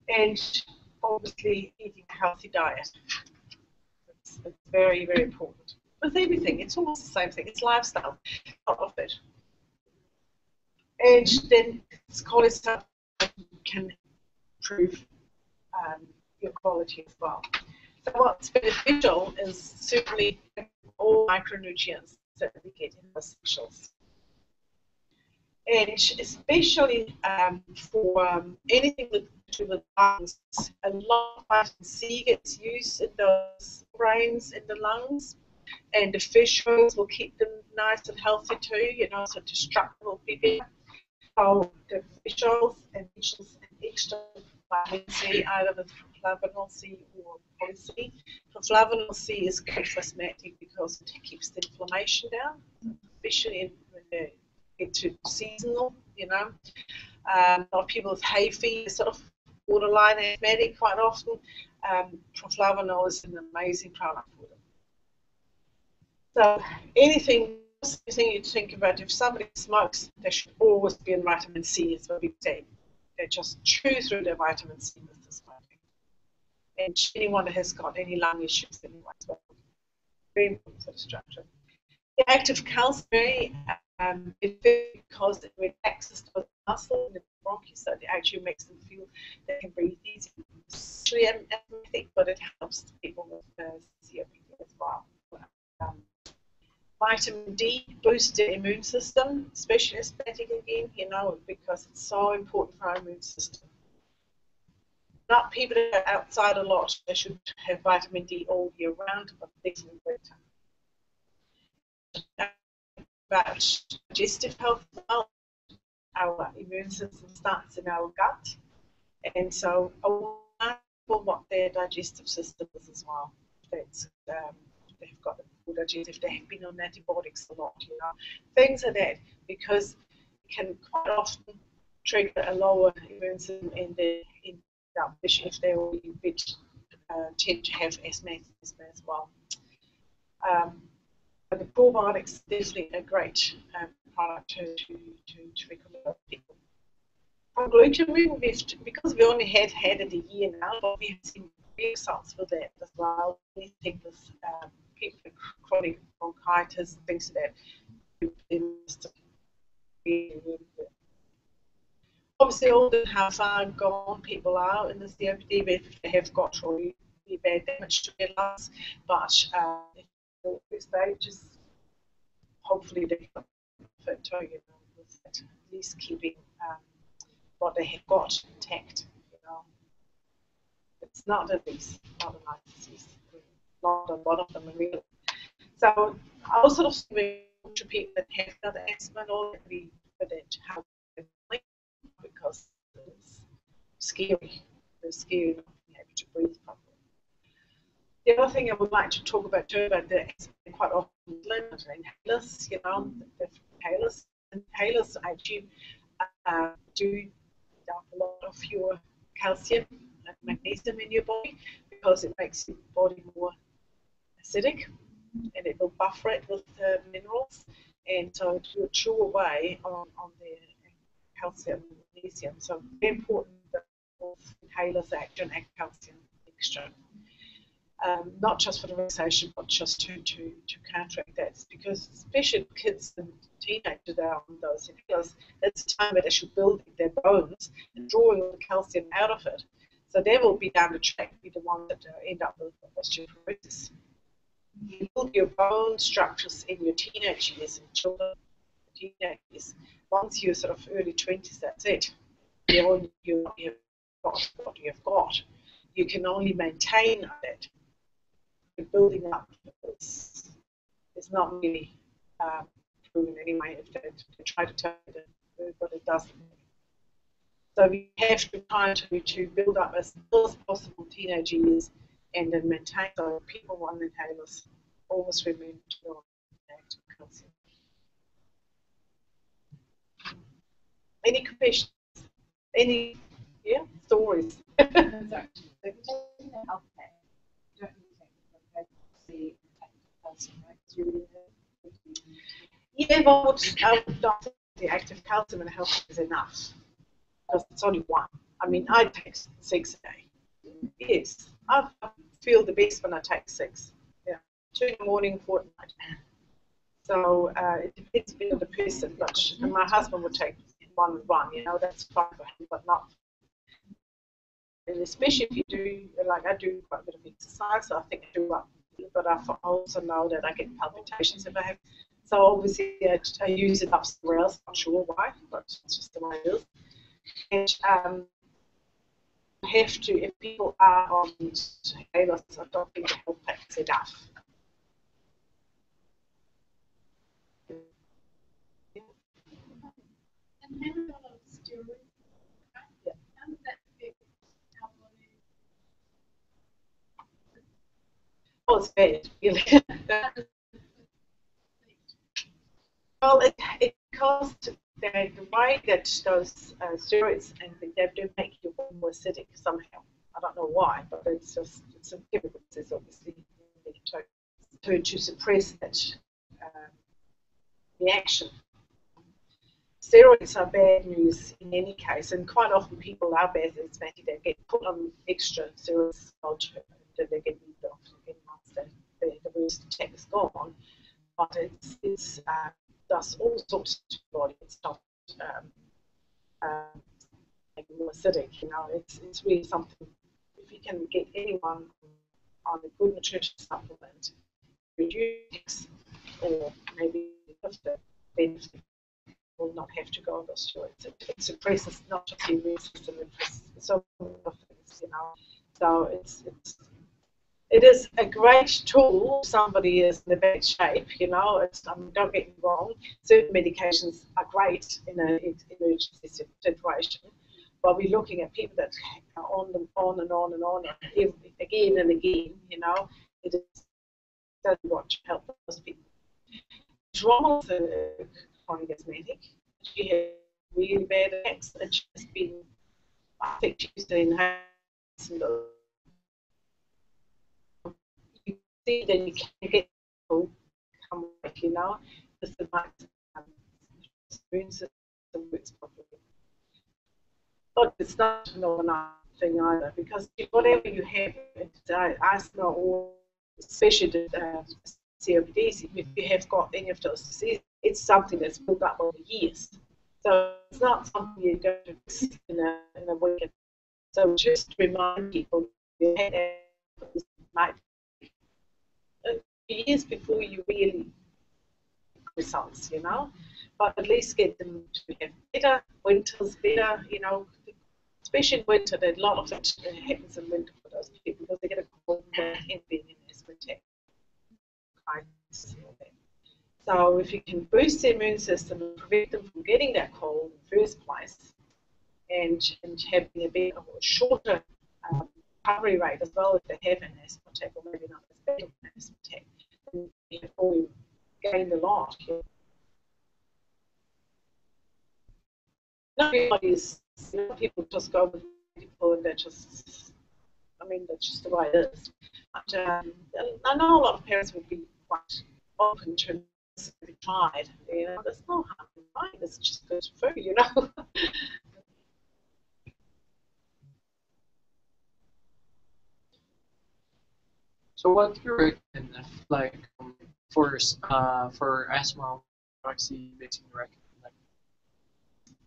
And obviously eating a healthy diet. It's very, very important. With everything, it's almost the same thing. It's lifestyle, part of it. And then cholesterol can improve your quality as well. So what's beneficial is certainly all micronutrients that we get in the essentials. And especially for anything to do with lungs, a lot of vitamin C gets used in those grains in the lungs, and the fish oils will keep them nice and healthy too, you know, so destructive will be there. So the fish oils and vegetables and extra vitamin C, either with flavanol C or poly C. Flavanol C is good for asthmatic because it keeps the inflammation down, especially when they get to seasonal, you know. A lot of people with hay fever, sort of borderline asthmatic quite often. Flavanol is an amazing product for them. So anything you think about, if somebody smokes, there should always be in vitamin C, is what we say. They just chew through their vitamin C with the smoking. And anyone that has got any lung issues anyway as well. Very important for the structure. The active calcium, because it relaxes those muscle in the bronchi, so it actually makes them feel they can breathe easier. It's really asthmatic, but it helps people with COPD as well. Vitamin D boosts the immune system, especially asthmatic again, because it's so important for our immune system. Not people that are outside a lot, they should have vitamin D all year round, but definitely winter. About digestive health as well. Our immune system starts in our gut, and so what their digestive system is as well. That's they've got a good digestive. They have been on antibiotics a lot, things like that, because it can quite often trigger a lower immune system in if they already tend to have asthma as well. The probiotics is definitely a great product to recommend to people. On gluten, because we only had it a year now, but we've seen results for that as well. We think this people with chronic bronchitis, things like that. Obviously, all the how far gone people are in the COPD, if they have got really bad damage to their lungs, but if they just hopefully they can fit to, with at least keeping what they have got intact. It's not a nice disease. Not a lot of them are real. So I also sort of to people that have got asthma and all that we put it how because it's scary. It's scary not being able to breathe properly. The other thing I would like to talk about too about the asthma quite often limited inhalers, the inhalers. Inhalers actually do dump a lot of your calcium and magnesium in your body because it makes your body more acidic and it will buffer it with minerals, and so it will chew away on the calcium and magnesium. So very important that both inhalers act and act calcium mixture. Not just for the relaxation, but just to counteract that. It's because especially kids and teenagers that are on those inhalers, it's the time that they should build their bones and drawing all the calcium out of it. So they will be down the track, be the ones that end up with osteoporosis. You build your bone structures in your teenage years and children, teenage years. Once you're sort of early 20s, that's it. You've got what you've got. You can only maintain that. Building up is not really proven anyway if they try to tell you that, but it doesn't. So we have to try to build up as little as possible teenage years and then maintain. So people on inhalers always remember to go on active calcium. Any questions? Any stories? Yeah, but I would not think the active calcium in the health is enough because it's only one. I mean, I take 6 a day. Yes, I feel the best when I take 6. 2 in the morning, 4 at night. So it depends a bit on the person. But my husband would take 1 and 1. That's fine for him, but not. And especially if you do, like I do quite a bit of exercise, so I think I do up. But I also know that I get palpitations if I have. So obviously I use it up somewhere else. Not sure why, but it's just the way it is. And have to, if people are on inhalers, I don't think the health pack is enough. Yeah. And then a lot of steroids. Yeah. How does that affect our body? Oh, it's bad, really. Well, it costs the way that those steroids and they do make your body more acidic somehow. I don't know why, but it's a chemical process, obviously, to suppress that reaction. Steroids are bad news in any case, and quite often people are bad asthmatic. They get put on extra steroids and they get moved off again once the worst attack is gone. But it does all sorts to the body. It stops acidic. You know, it's really something. If you can get anyone on a good nutrition supplement, reduce or maybe lift the benefit, will not have to go on those steroids. It suppresses not just the immune system, it's so many other things, you know. So it is a great tool if somebody is in a bad shape, you know. Don't get me wrong, certain medications are great in an emergency situation, but we're looking at people that are on them on and on and on, again and again, you know. It is doesn't want to help those people. What's wrong with a chronic asthmatic? She had really bad attacks, and she's been, I think she's doing you see that you can get people come back, you know, because the immune system works properly. But it's not an overnight thing either, because whatever you have, asthma or especially the COPD, if you have got any of those diseases, it's something that's built up over years. So it's not something you go to fix in a weekend. So just to remind people, you had might years before you really results, you know, but at least get them to have better winters, better, you know, especially in winter. That a lot of it happens in winter for those people because they get a cold and being in asthma attack. So if you can boost the immune system and prevent them from getting that cold in the first place, and having a bit of a shorter recovery rate as well if they have an asthma attack, or maybe not as bad of an asthma attack, then you have all gained a lot. Not everybody's, you know, people just go with people and they're just, I mean, that's just the way it is. But I know a lot of parents would be quite open to be tried. You know, there's no harm in trying. It's just good food, you know. So what do you reckon, like, for asthma, actually basically recommend, like,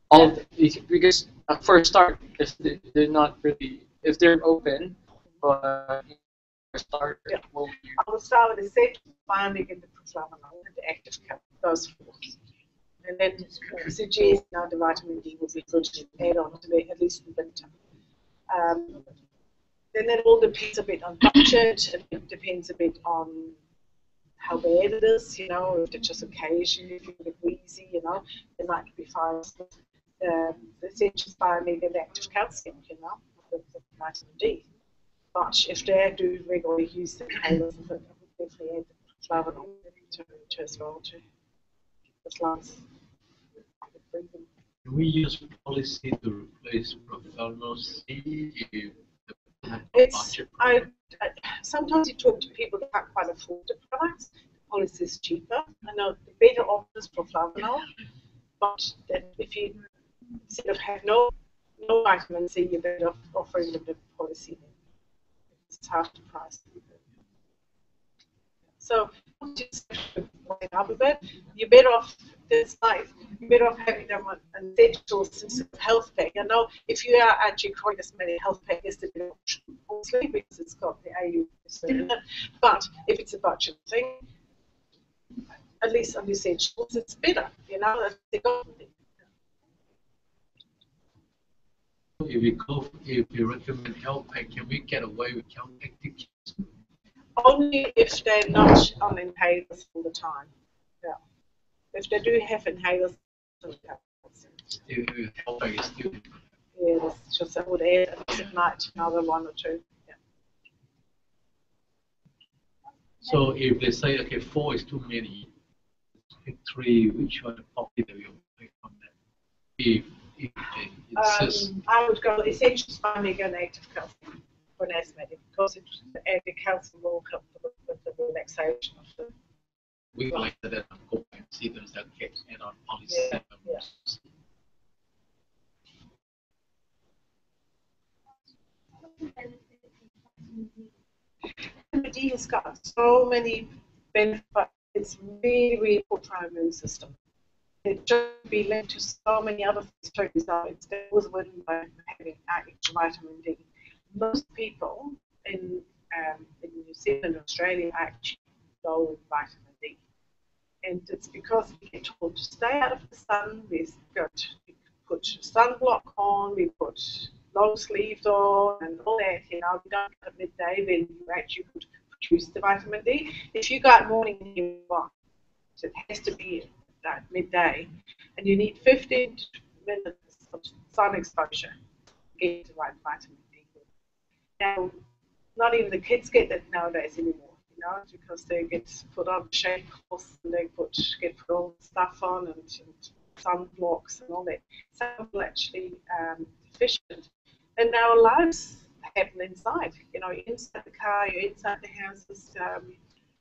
all of it, because for a start, if they're not really, if they're open, but for a start, I will start with the essential binding and the proflavonol and the active cap, those four. And then suggest now the vitamin D will be good to add on to the, at least in winter. Then it all depends a bit on budget. It depends a bit on how bad it is, you know, if it's just occasionally if you get wheezy, you know, it might be fine. The essential binding and active calcium, you know, the vitamin D. But if they do regularly use the inhalers, I would definitely add the flavonol to as well to as lungs. Do we use policy to replace professional C if sometimes you talk to people that can't quite afford the products. The policy is cheaper. I know the better option is proflavonol, but if you sort of have no vitamin C, you're better off offering them the policy then. It's half the price. So just up a bit, you're better off this life. You're better off having them an essential health pack. I know if you are actually chronic asthmatic, health pack is the better option, obviously, because it's got the AU in it. But if it's a budget thing, at least on the essentials, it's better. You know, they got them. If we recommend health pack, can we get away with health pack tickets? Only if they're not on inhalers all the time. Yeah. If they do have inhalers, health pack is still. Yeah, that's just I would add at night another one or two. Yeah. So if they say okay, 4 is too many, pick 3, which one the popular will pick from that? If I would go essential binding and active calcium for an asthmatic because the calcium will help with the relaxation of the. We like that go and see those that get on policy. Yeah. Vitamin D has got so many benefits. It's really, really good for our immune system. It should be linked to so many other things too. So it's always winning by having extra vitamin D. Most people in New Zealand and Australia are actually low in vitamin D. And it's because we get told to stay out of the sun. We put sunblock on, we put long sleeves on, and all that. You know, we don't go at midday when you actually could produce the vitamin D. If you go out morning and you want, it has to be at midday, and you need 15 minutes of sun exposure to get the right vitamin D. Now, not even the kids get that nowadays anymore. You know, because they get put on shade cloths and they get put all the stuff on and sunblocks and all that. Some people actually deficient. And our lives happen inside. You know, you're inside the car, you're inside the houses,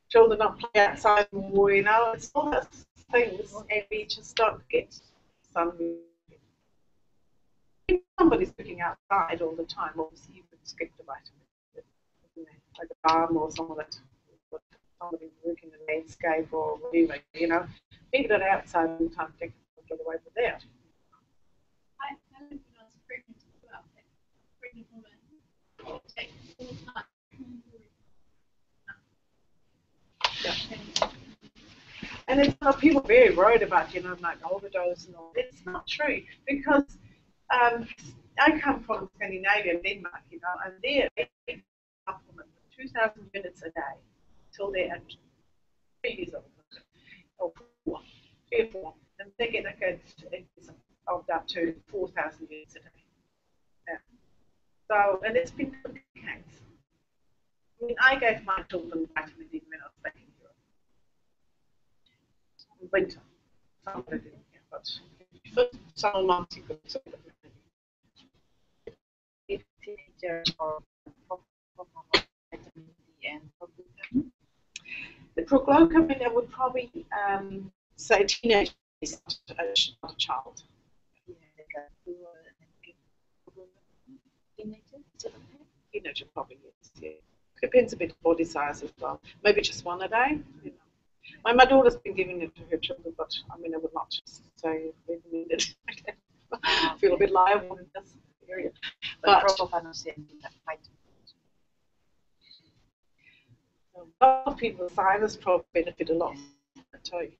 children don't play outside more, you know, it's all those things, and we just don't get sun. If somebody's looking outside all the time, obviously you could skip the vitamin, like a farm or somebody working in the landscape or whatever, you know, people that are outside all the time, they can get away with that. I know when I was pregnant as well, that pregnant woman take all the time. Yeah. And it's people are very worried about, you know, like overdose and all. It's not true because I come from Scandinavia, Denmark, you know, and they're supplement 2,000 units a day till they're 3 years old, or 4, 3 or 4, and they get a good of up to 4,000 units a day. Yeah. So, and it's been decades. I mean, I gave my children vitamin D when I was back in Europe. In winter, summer I didn't, but first summer months you could see it. Teenagers or vitamin D and proglucamine. The proglucamine, I would probably say teenager is not a child. Teenager probably is, yeah. Depends a bit on body size as well. Maybe just one a day. You know. My daughter's been giving it to her children, but I mean, I would not just say recommend it. I feel a bit liable in this area. But a lot of people with sinus probably benefit a lot from it too.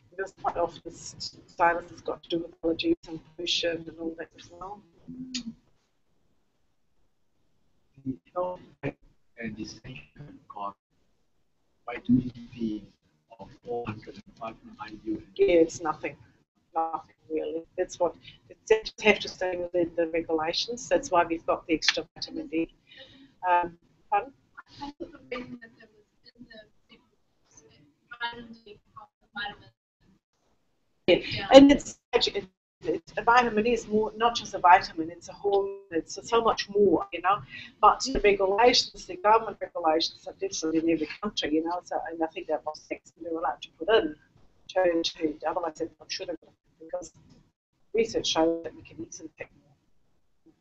Because quite often sinus has got to do with allergies and pollution and all that as well. And essential got vitamin D of 405 IU. Yeah, it's nothing. Nothing really. That's what it just have to stay within the regulations. That's why we've got the extra vitamin D. Pardon? I thought the reason that there was in the vitamin D vitamin. Yeah, and it's a vitamin is more, not just a vitamin, it's a hormone, it's so much more, you know. But the regulations, the government regulations are different in every country, you know. So, and I think that was things they were allowed to put in to otherwise it should have, because research shows that we can easily take more.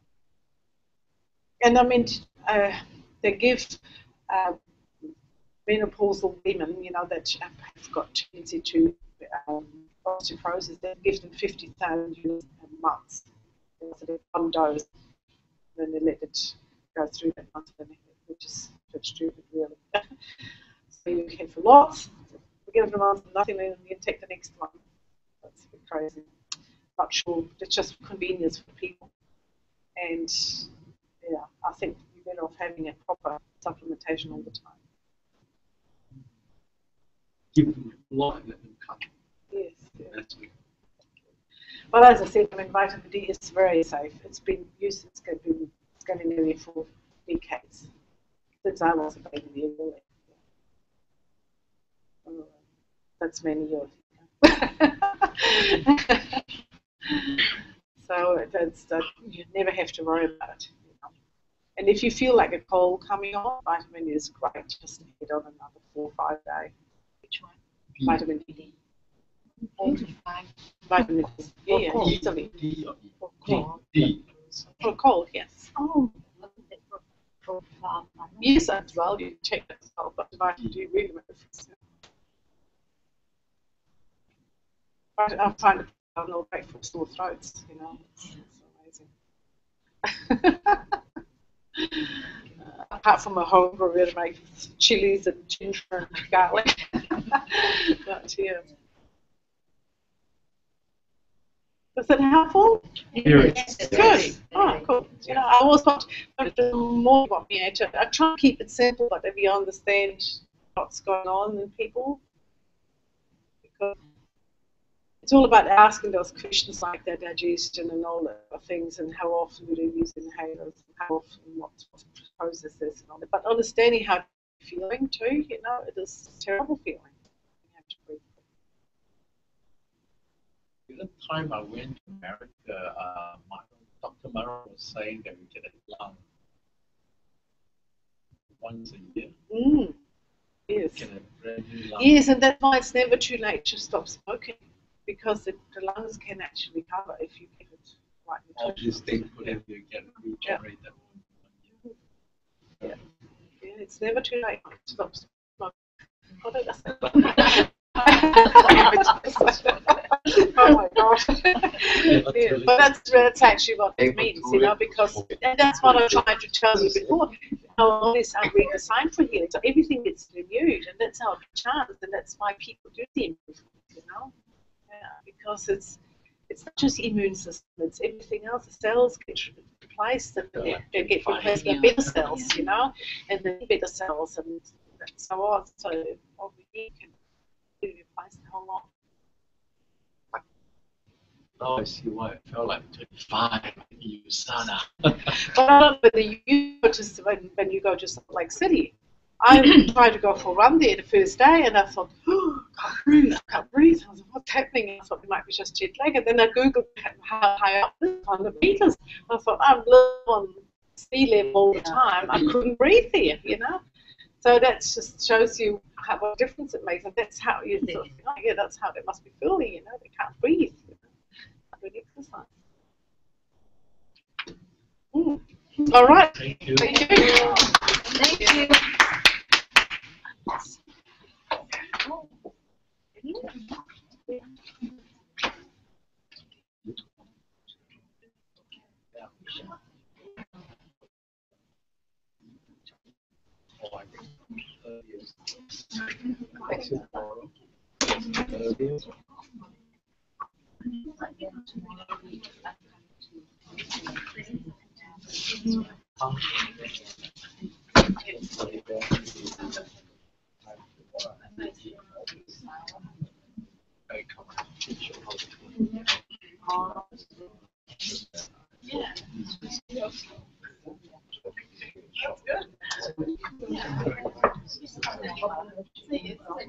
And I mean, they give menopausal women, you know, that have got tendency to osteoporosis, they give them 50,000 units a month. So they one dose, then they let it go through that month, which is stupid, really. So you can for lots, we give them a month, nothing, and you take the next one. That's a bit crazy. Not sure, it's just convenience for people. And yeah, I think you're better off having a proper supplementation all the time. Give them a lot and let them cut. Yes. Yeah. But as I said, I mean, vitamin D is very safe. It's been used in Scandinavia for decades. Since I was a baby, really. That's many years. So you never have to worry about it. You know? And if you feel like a cold coming on, vitamin D is great. Just head on another 4 or 5 days. Which one? Vitamin D. 4 to 5. Vitamin D. Yeah, easily. D. For cold, yes. Oh. Yes, as well. You check that as well, but the vitamin D really makes a difference. I'm trying to put on all great for sore throats, you know. It's amazing. Apart from a home brew to make chilies and ginger and garlic. But yeah. Was it helpful? Yes. Good. Oh, cool. You know, I always want to do more about me. I try to keep it simple, but if you understand what's going on in people, because it's all about asking those questions like their digestion and all the things, and how often do they use inhalers, and how often what process this and all that. But understanding how you're feeling too, you know, it is a terrible feeling. You have to breathe. The time I went to America, Dr. Mara was saying that we get a lung once a year. Yes. Get a brand new lung. Yes, and that's why it's never too late to stop smoking, because the lungs can actually recover if you give it right. All these things put in, you get regenerate them. Yeah. Yeah, it's never too late to stop smoking. What did I say? Oh my gosh. Yeah, but that's actually what it means, you know, because, and that's what I tried to tell you before. How this I read the sign for healing, so everything gets renewed, and that's our chance, and that's why people do the improvement, you know. Yeah, because it's not just immune system, it's everything else. The cells get replaced, and they get replaced with better cells, you know, and then better cells and so on. So what we need can replace the whole lot. Now I see why I felt like 25 in USANA. But I don't know whether you noticed when you go to Salt Lake City. I tried to go for a run there the first day, and I thought, oh, can't breathe. I was like, what's happening? And I thought it might be just jet lag. And then I googled how high up this 100 meters. I thought, I'm living on sea level all the time. I couldn't breathe there, you know. So that just shows you what difference it makes, and that's how you sort of think, oh, yeah, that's how they must be feeling, you know. They can't breathe. You know? Good exercise. All right. Thank you. Thank you. Thank you.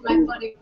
My body.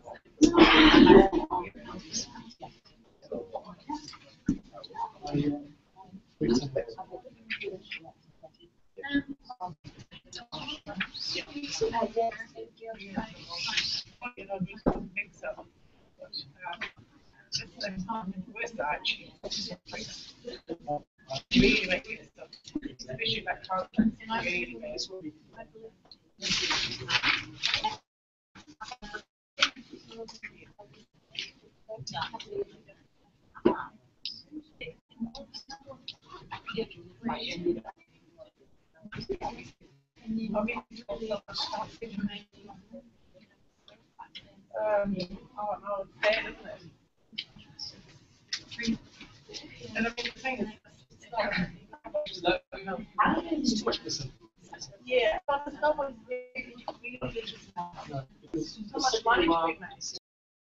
Yeah, but no one's really so much money to be made.